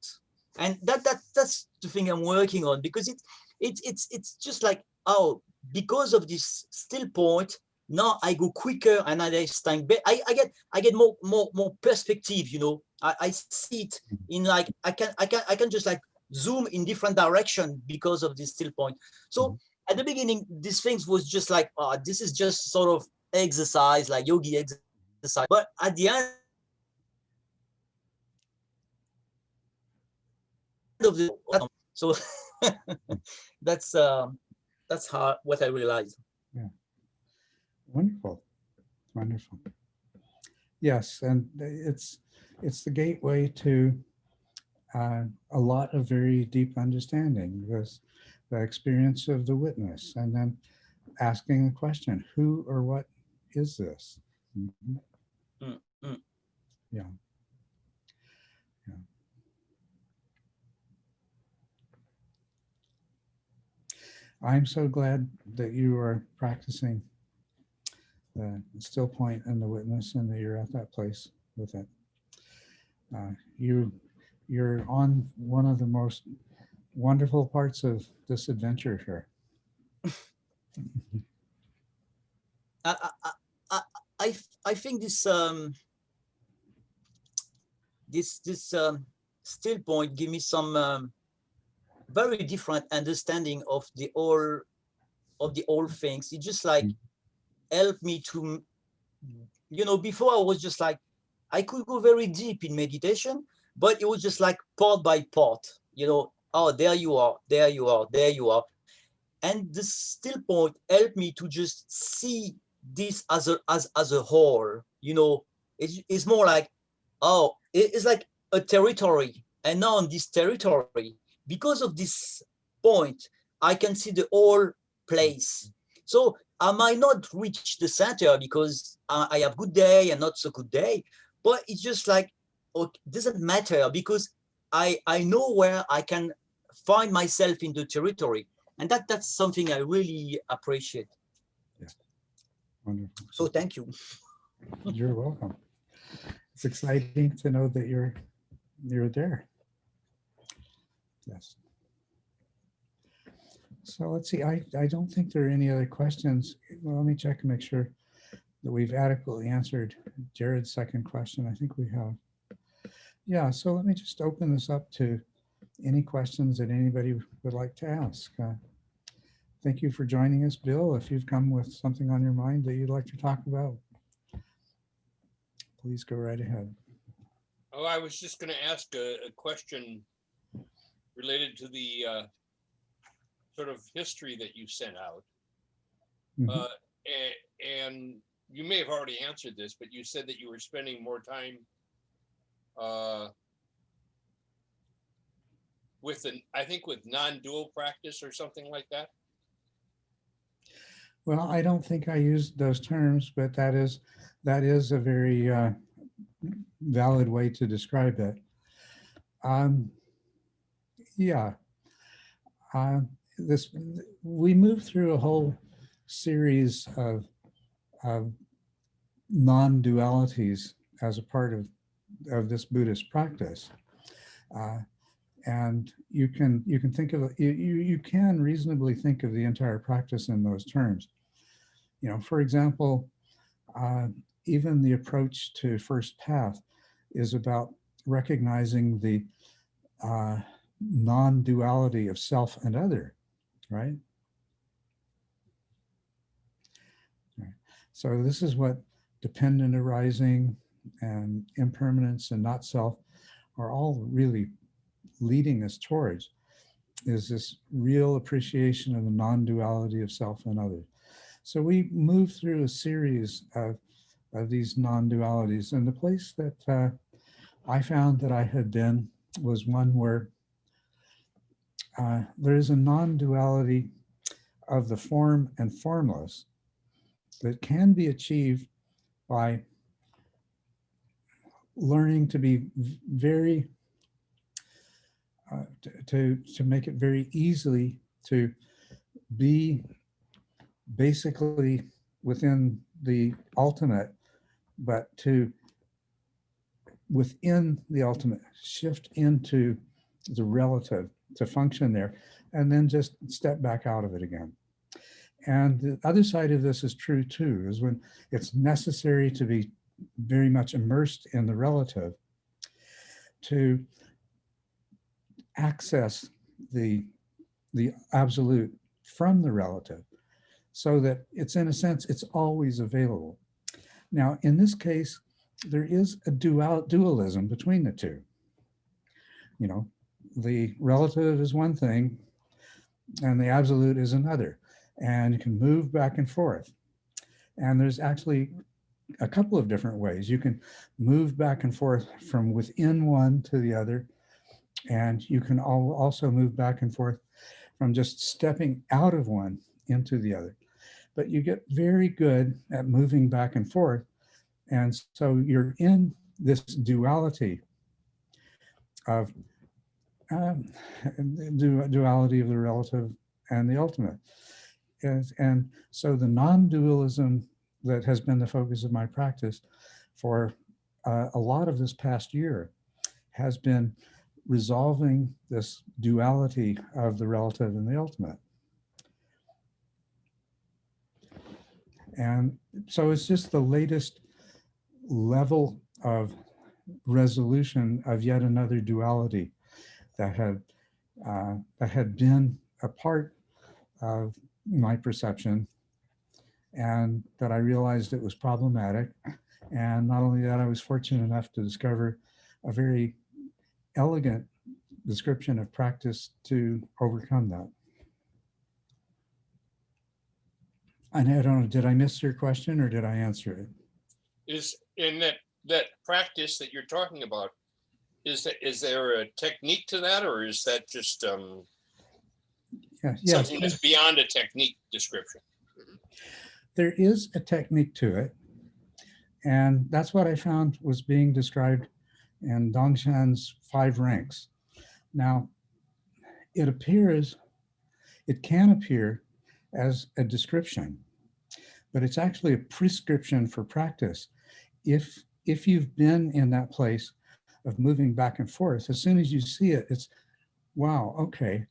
[SPEAKER 1] And that's the thing I'm working on, because it's just like, oh, because of this still point, now I go quicker and I stand back. I get more perspective. I see it in, like, I can just like zoom in different direction because of this still point. So at the beginning, these things was just like, this is just sort of exercise, like yogi exercise. But at the end of the so that's how what I realized.
[SPEAKER 3] Yeah. Wonderful. Wonderful. Yes, and it's the gateway to a lot of very deep understanding, the experience of the witness, and then asking the question, who or what is this? Yeah. Yeah. I'm so glad that you are practicing the still point and the witness, and that you're at that place with it. You're on one of the most wonderful parts of this adventure here.
[SPEAKER 1] I think this still point give me some very different understanding of the all things. It just like helped me to, before I was just like, I could go very deep in meditation, but it was just like part by part, oh, there you are, there you are, there you are. And the still point helped me to just see this as a whole. It's more like, oh, it's like a territory, and now on this territory, because of this point, I can see the whole place. So I might not reach the center because I have good day and not so good day, but it's just like, okay, it doesn't matter, because I know where I can find myself in the territory. And that's something I really appreciate.
[SPEAKER 3] Yeah. Wonderful.
[SPEAKER 1] So thank you.
[SPEAKER 3] You're welcome. It's exciting to know that you're there. Yes. So let's see. I don't think there are any other questions. Well, let me check and make sure that we've adequately answered Jared's second question. I think we have. Yeah. So let me just open this up to any questions that anybody would like to ask. Thank you for joining us, Bill. If you've come with something on your mind that you'd like to talk about, please go right ahead.
[SPEAKER 5] Oh, I was just going to ask a question related to the sort of history that you sent out. And you may have already answered this, but you said that you were spending more time with non-dual practice or something like that.
[SPEAKER 3] Well, I don't think I used those terms, but that is a very valid way to describe it. Yeah. We moved through a whole series of non-dualities as a part of this Buddhist practice. And you can think of you can reasonably think of the entire practice in those terms. For example, even the approach to First Path is about recognizing the non-duality of self and other, right? So this is what dependent arising and impermanence and not self are all really leading us towards, is this real appreciation of the non-duality of self and other. So we move through a series of these non-dualities, and the place that I found that I had been was one where there is a non-duality of the form and formless, that can be achieved by learning to be very, to make it very easily to be basically within the ultimate, but to within the ultimate shift into the relative to function there, and then just step back out of it again. And the other side of this is true too, is when it's necessary to be very much immersed in the relative to access the absolute from the relative, so that it's, in a sense, it's always available. Now, in this case, there is a dualism between the two. You know, the relative is one thing and the absolute is another, and you can move back and forth. And there's actually a couple of different ways. You can move back and forth from within one to the other, and you can also move back and forth from just stepping out of one into the other. But you get very good at moving back and forth. And so you're in this duality of duality of the relative and the ultimate. And so the non-dualism that has been the focus of my practice for a lot of this past year has been resolving this duality of the relative and the ultimate. And so it's just the latest level of resolution of yet another duality that had been a part of my perception, and that I realized it was problematic. And not only that, I was fortunate enough to discover a very elegant description of practice to overcome that. And I don't know, did I miss your question or did I answer it?
[SPEAKER 5] Is in that practice that you're talking about, is there a technique to that, or is that just something that's beyond a technique description?
[SPEAKER 3] There is a technique to it, and that's what I found was being described in Dongshan's 5 ranks. Now, it can appear as a description, but it's actually a prescription for practice. If you've been in that place of moving back and forth, as soon as you see it, it's, wow, okay.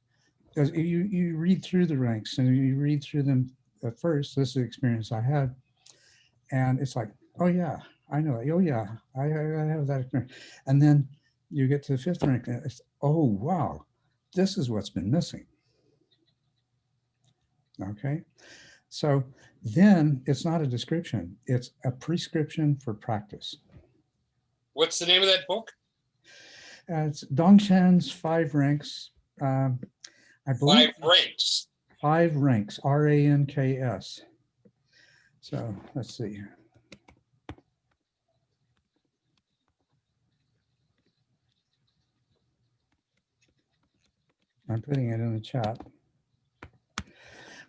[SPEAKER 3] Because you read through the ranks and you read through them at first. This is the experience I had. And it's like, oh yeah, I know it. Oh yeah, I have that experience. And then you get to the 5th rank and it's, oh wow, this is what's been missing. Okay. So then it's not a description, it's a prescription for practice.
[SPEAKER 5] What's the name of that book?
[SPEAKER 3] It's Dongshan's 5 ranks. I believe
[SPEAKER 5] 5 ranks.
[SPEAKER 3] 5 ranks, R-A-N-K-S. So let's see. I'm putting it in the chat.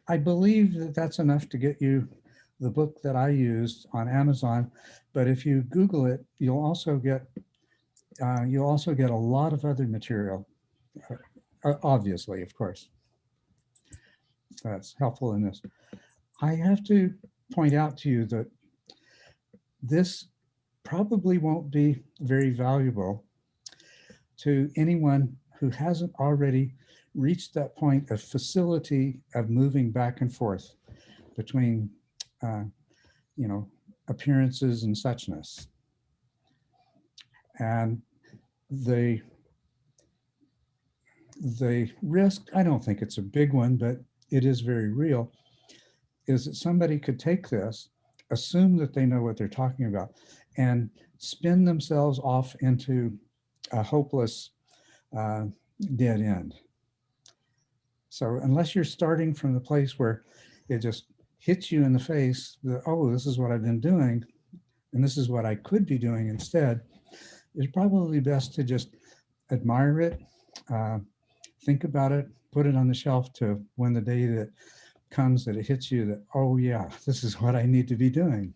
[SPEAKER 3] I believe that that's enough to get you the book that I used on Amazon, but if you Google it, you'll also get a lot of other material, obviously, of course. That's helpful in this. I have to point out to you that this probably won't be very valuable to anyone who hasn't already reached that point of facility of moving back and forth between, appearances and suchness. And the risk, I don't think it's a big one, but it is very real, is that somebody could take this, assume that they know what they're talking about, and spin themselves off into a hopeless dead end. So unless you're starting from the place where it just hits you in the face, that, oh, this is what I've been doing, and this is what I could be doing instead, it's probably best to just admire it, think about it, put it on the shelf to when the day that comes that it hits you that, oh yeah, this is what I need to be doing.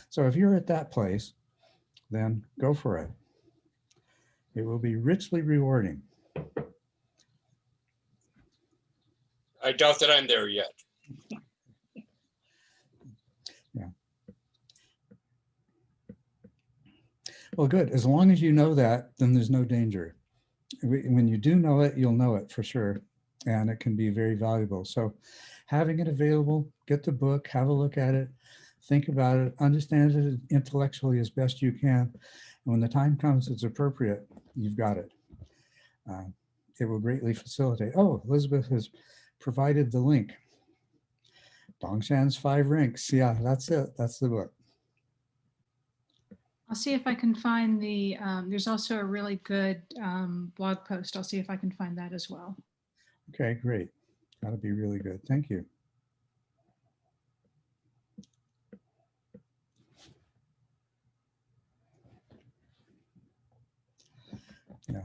[SPEAKER 3] So if you're at that place, then go for it. It will be richly rewarding.
[SPEAKER 5] I doubt that I'm there yet.
[SPEAKER 3] Yeah. Well, good. As long as you know that, then there's no danger. When you do know it, you'll know it for sure. And it can be very valuable. So having it available, get the book, have a look at it, think about it, understand it intellectually as best you can. And when the time comes it's appropriate, you've got it. It will greatly facilitate. Oh, Elizabeth has provided the link. Dongshan's 5 Rinks. Yeah, that's it. That's the book.
[SPEAKER 2] I'll see if I can find the, there's also a really good blog post. I'll see if I can find that as well.
[SPEAKER 3] Okay, great. That'll be really good. Thank you. Yeah.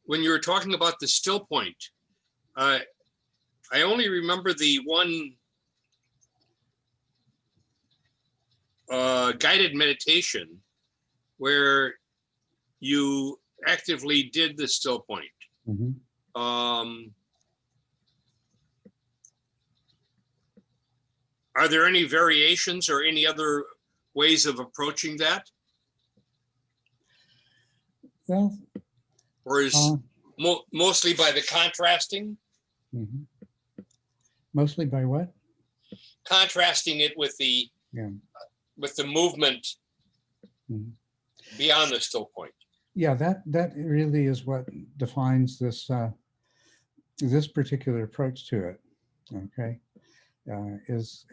[SPEAKER 5] When you were talking about the still point, I only remember the one guided meditation where you actively did the still point.
[SPEAKER 3] Mhm.
[SPEAKER 5] Are there any variations or any other ways of approaching that?
[SPEAKER 3] Well,
[SPEAKER 5] Or is mostly by the contrasting?
[SPEAKER 3] mhm. Mostly by what?
[SPEAKER 5] Contrasting it with the movement
[SPEAKER 3] Mhm.
[SPEAKER 5] beyond the still point.
[SPEAKER 3] Yeah, that really is what defines this this particular approach to it. Okay, is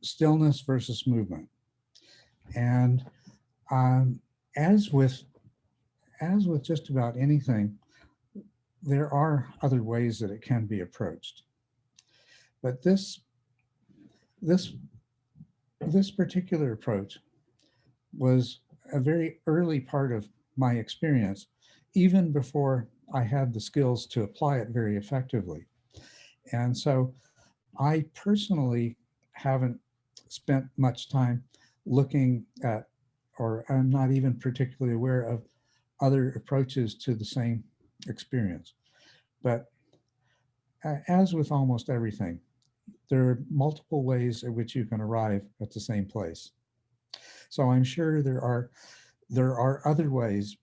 [SPEAKER 3] stillness versus movement, and as with just about anything, there are other ways that it can be approached. But this particular approach was a very early part of my experience, even before I had the skills to apply it very effectively. And so I personally haven't spent much time looking at, or I'm not even particularly aware of other approaches to the same experience. But as with almost everything, there are multiple ways in which you can arrive at the same place. So I'm sure there are other ways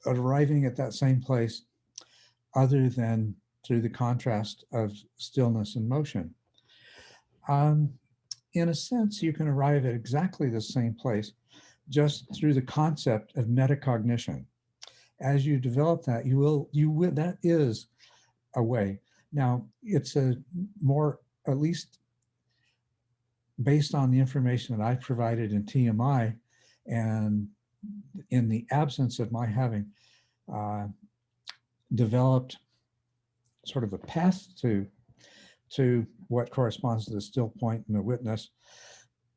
[SPEAKER 3] of arriving at that same place other than through the contrast of stillness and motion. In a sense, you can arrive at exactly the same place just through the concept of metacognition. As you develop that, you will, that is a way. Now, it's a more, at least based on the information that I provided in TMI, and in the absence of my having developed sort of a path to what corresponds to the still point and the witness,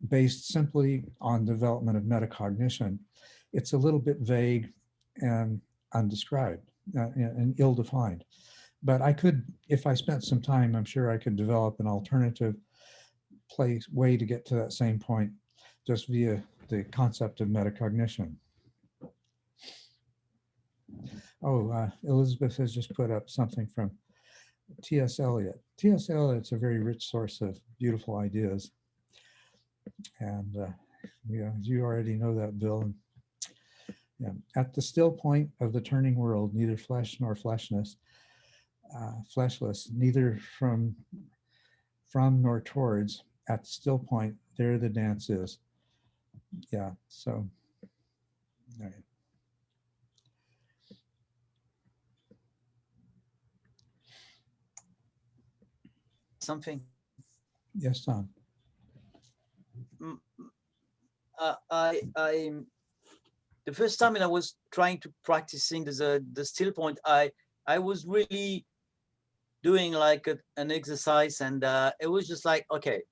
[SPEAKER 3] based simply on development of metacognition, it's a little bit vague and undescribed and ill-defined. But I could, if I spent some time, I'm sure I could develop an alternative way to get to that same point just via the concept of metacognition. Oh, Elizabeth has just put up something from T.S. Eliot. T.S. Eliot's a very rich source of beautiful ideas. And yeah, you already know that, Bill. Yeah. At the still point of the turning world, neither flesh nor fleshless, neither from nor towards, at the still point, there the dance is. Yeah, so, all right.
[SPEAKER 1] Something.
[SPEAKER 3] Yes, Tom.
[SPEAKER 1] I the first time when I was trying to practicing the still point, I was really doing like an exercise, and it was just like, okay,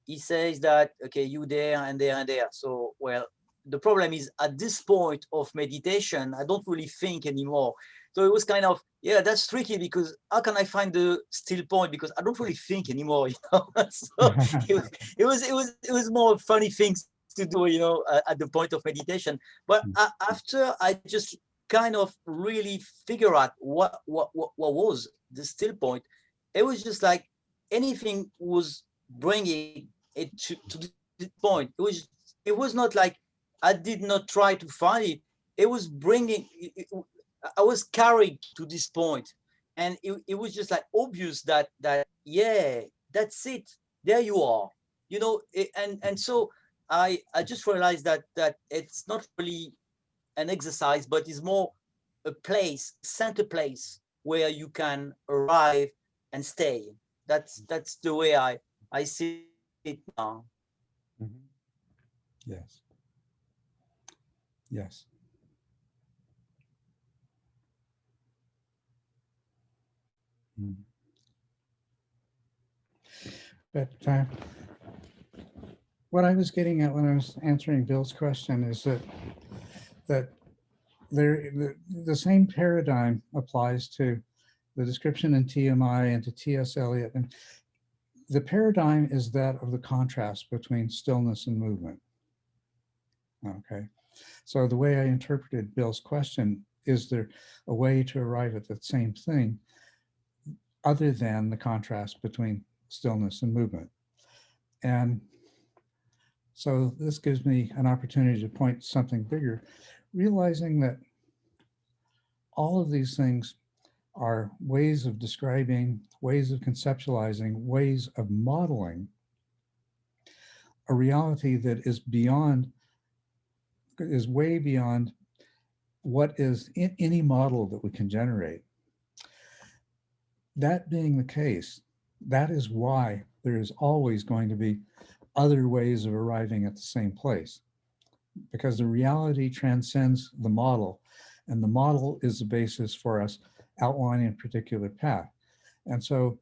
[SPEAKER 1] he says that, okay, you there and there and there. So, well, the problem is at this point of meditation, I don't really think anymore. So it was kind of, yeah, that's tricky, because how can I find the still point? Because I don't really think anymore, you know. So it was more funny things to do, you know, at the point of meditation. But after I just kind of really figure out what was the still point, it was just like anything was bringing it to this point. It was not like I did not try to find it. It was bringing. I was carried to this point, and it was just like obvious that yeah, that's it. There you are. You know, and so I just realized that it's not really an exercise, but it's more a place, center place where you can arrive and stay. That's the way I see it now.
[SPEAKER 3] Mhm. Yes. Yes. Mhm. But what I was getting at when I was answering Bill's question is that the same paradigm applies to the description in TMI and to T.S. Eliot. And the paradigm is that of the contrast between stillness and movement. Okay. So the way I interpreted Bill's question, is there a way to arrive at the same thing other than the contrast between stillness and movement? And so this gives me an opportunity to point to something bigger, realizing that all of these things are ways of describing, ways of conceptualizing, ways of modeling a reality that is way beyond what is in any model that we can generate. That being the case, that is why there is always going to be other ways of arriving at the same place, because the reality transcends the model, and the model is the basis for us outlining a particular path. And so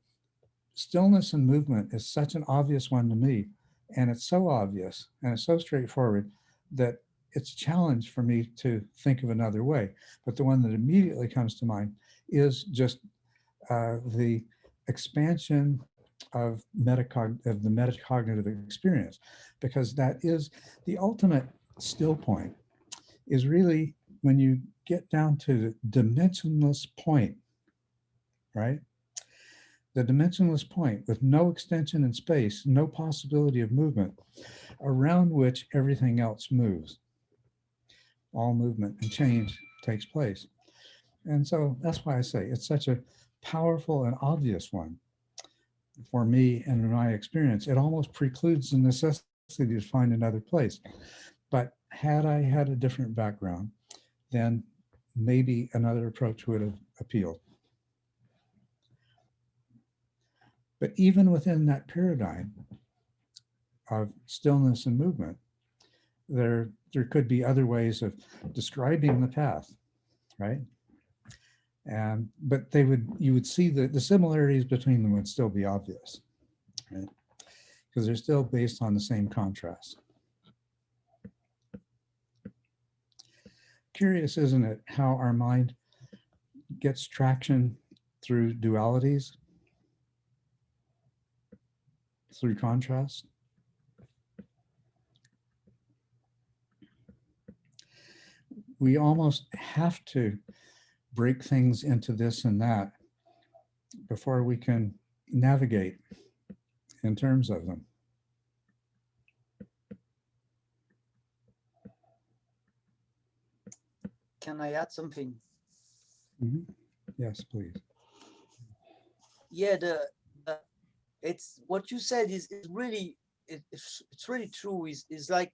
[SPEAKER 3] stillness and movement is such an obvious one to me, and it's so obvious and it's so straightforward that it's a challenge for me to think of another way. But the one that immediately comes to mind is just the expansion of the metacognitive experience, because that is the ultimate still point, is really when you get down to the dimensionless point, right? The dimensionless point with no extension in space, no possibility of movement, around which everything else moves. All movement and change takes place. And so that's why I say it's such a powerful and obvious one for me and in my experience. It almost precludes the necessity to find another place. But had I had a different background, then maybe another approach would have appealed. But even within that paradigm of stillness and movement, there could be other ways of describing the path, right? But you would see the similarities between them would still be obvious, right? Because they're still based on the same contrast. Curious, isn't it, how our mind gets traction through dualities, through contrast? We almost have to break things into this and that before we can navigate in terms of them.
[SPEAKER 1] Can I add something?
[SPEAKER 3] Mm-hmm. Yes, please.
[SPEAKER 1] Yeah, it's what you said is really it's really true. Is like,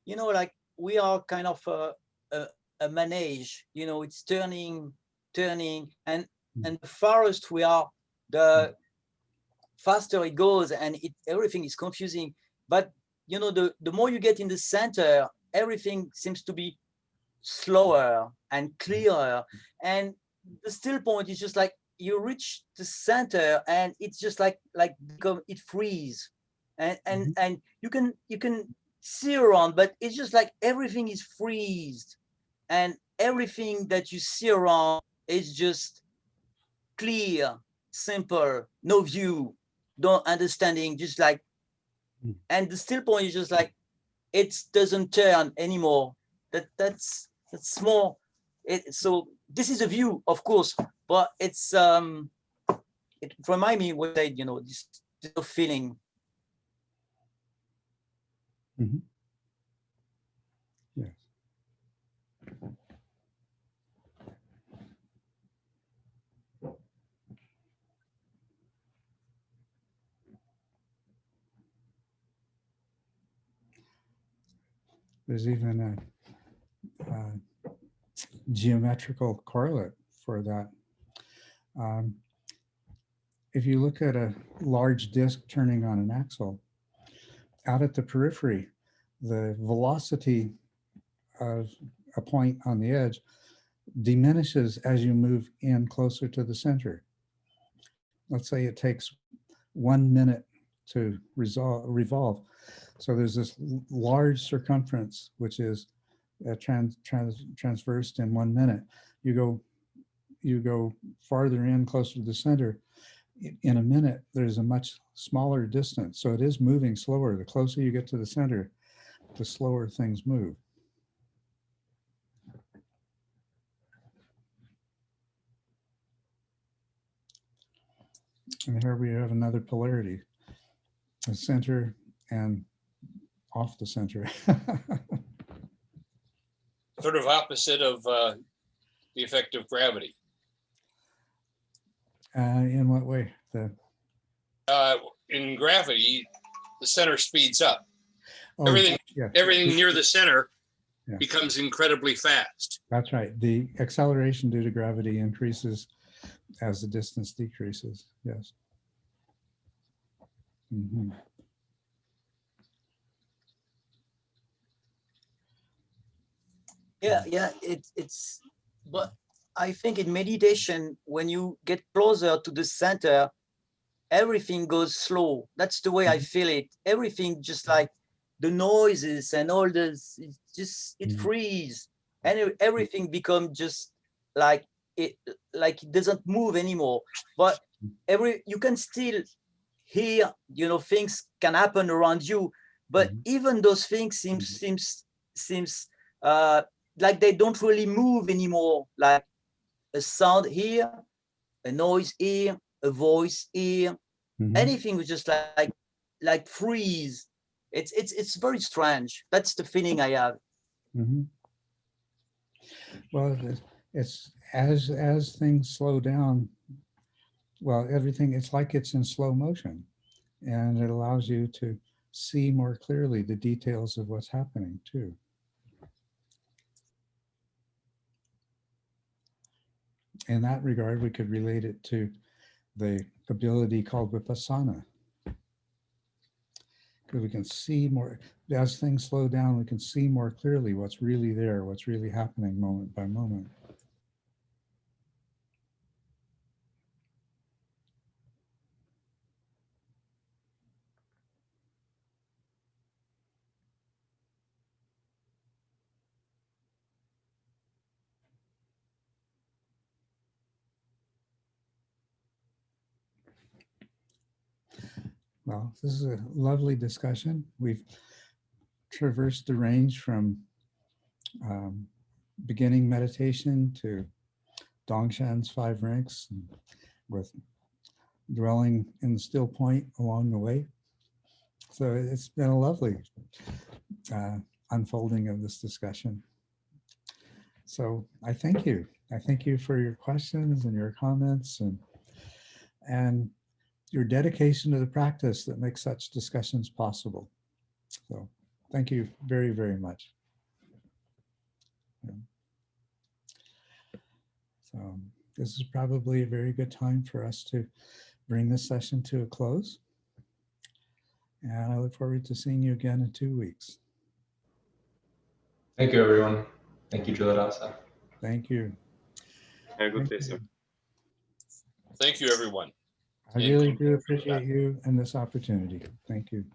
[SPEAKER 1] you know, like we are kind of a manege. You know, it's turning, and the farthest we are, the faster it goes, and everything is confusing. But you know, the more you get in the center, everything seems to be slower and clearer. And the still point is just like you reach the center and it's just like it freeze. And you can see around, but it's just like everything is freezed. And everything that you see around is just clear, simple, no view, no understanding, just like, and the still point is just like, it doesn't turn anymore. That's more, so this is a view, of course, but it's, it reminds me what I, this feeling.
[SPEAKER 3] Mhm. Yes. There's even a geometrical correlate for that. If you look at a large disc turning on an axle, out at the periphery, the velocity of a point on the edge diminishes as you move in closer to the center. Let's say it takes 1 minute to revolve. So there's this large circumference, which is transversed in 1 minute. You go farther in, closer to the center. In a minute, there's a much smaller distance. So it is moving slower. The closer you get to the center, the slower things move. And here we have another polarity, the center and off the center.
[SPEAKER 5] Sort of opposite of the effect of gravity.
[SPEAKER 3] In what way?
[SPEAKER 5] In gravity, the center speeds up.
[SPEAKER 3] Oh,
[SPEAKER 5] Everything
[SPEAKER 3] yeah,
[SPEAKER 5] everything near the center
[SPEAKER 3] Yeah.
[SPEAKER 5] becomes incredibly fast.
[SPEAKER 3] that's right. The acceleration due to gravity increases as the distance decreases. Yes. Mhm.
[SPEAKER 1] Yeah, it's, but I think in meditation, when you get closer to the center, everything goes slow. That's the way I feel it. Everything just like the noises and all this, it freeze, and everything become just like it doesn't move anymore. But you can still hear, things can happen around you, but even those things seems like they don't really move anymore. Like a sound here, a noise here, a voice here, anything was just like freeze. It's very strange. That's the feeling I have.
[SPEAKER 3] Well, it's as things slow down. Well, everything, it's like it's in slow motion, and it allows you to see more clearly the details of what's happening too. In that regard, we could relate it to the ability called vipassana. Because we can see more, as things slow down, we can see more clearly what's really there, what's really happening moment by moment. Well, this is a lovely discussion. We've traversed the range from beginning meditation to Dongshan's 5 ranks, with dwelling in the still point along the way. So it's been a lovely unfolding of this discussion. So I thank you. I thank you for your questions and your comments and your dedication to the practice that makes such discussions possible. So thank you very, very much. So this is probably a very good time for us to bring this session to a close. And I look forward to seeing you again in 2 weeks.
[SPEAKER 4] Thank you, everyone. Thank you, Culadasa.
[SPEAKER 3] Thank you.
[SPEAKER 6] Have a good
[SPEAKER 3] Thank
[SPEAKER 6] day,
[SPEAKER 3] you.
[SPEAKER 6] sir.
[SPEAKER 5] Thank you, everyone.
[SPEAKER 3] I
[SPEAKER 5] And
[SPEAKER 3] really do
[SPEAKER 5] congrats on that.
[SPEAKER 3] appreciate you and this opportunity. Thank you.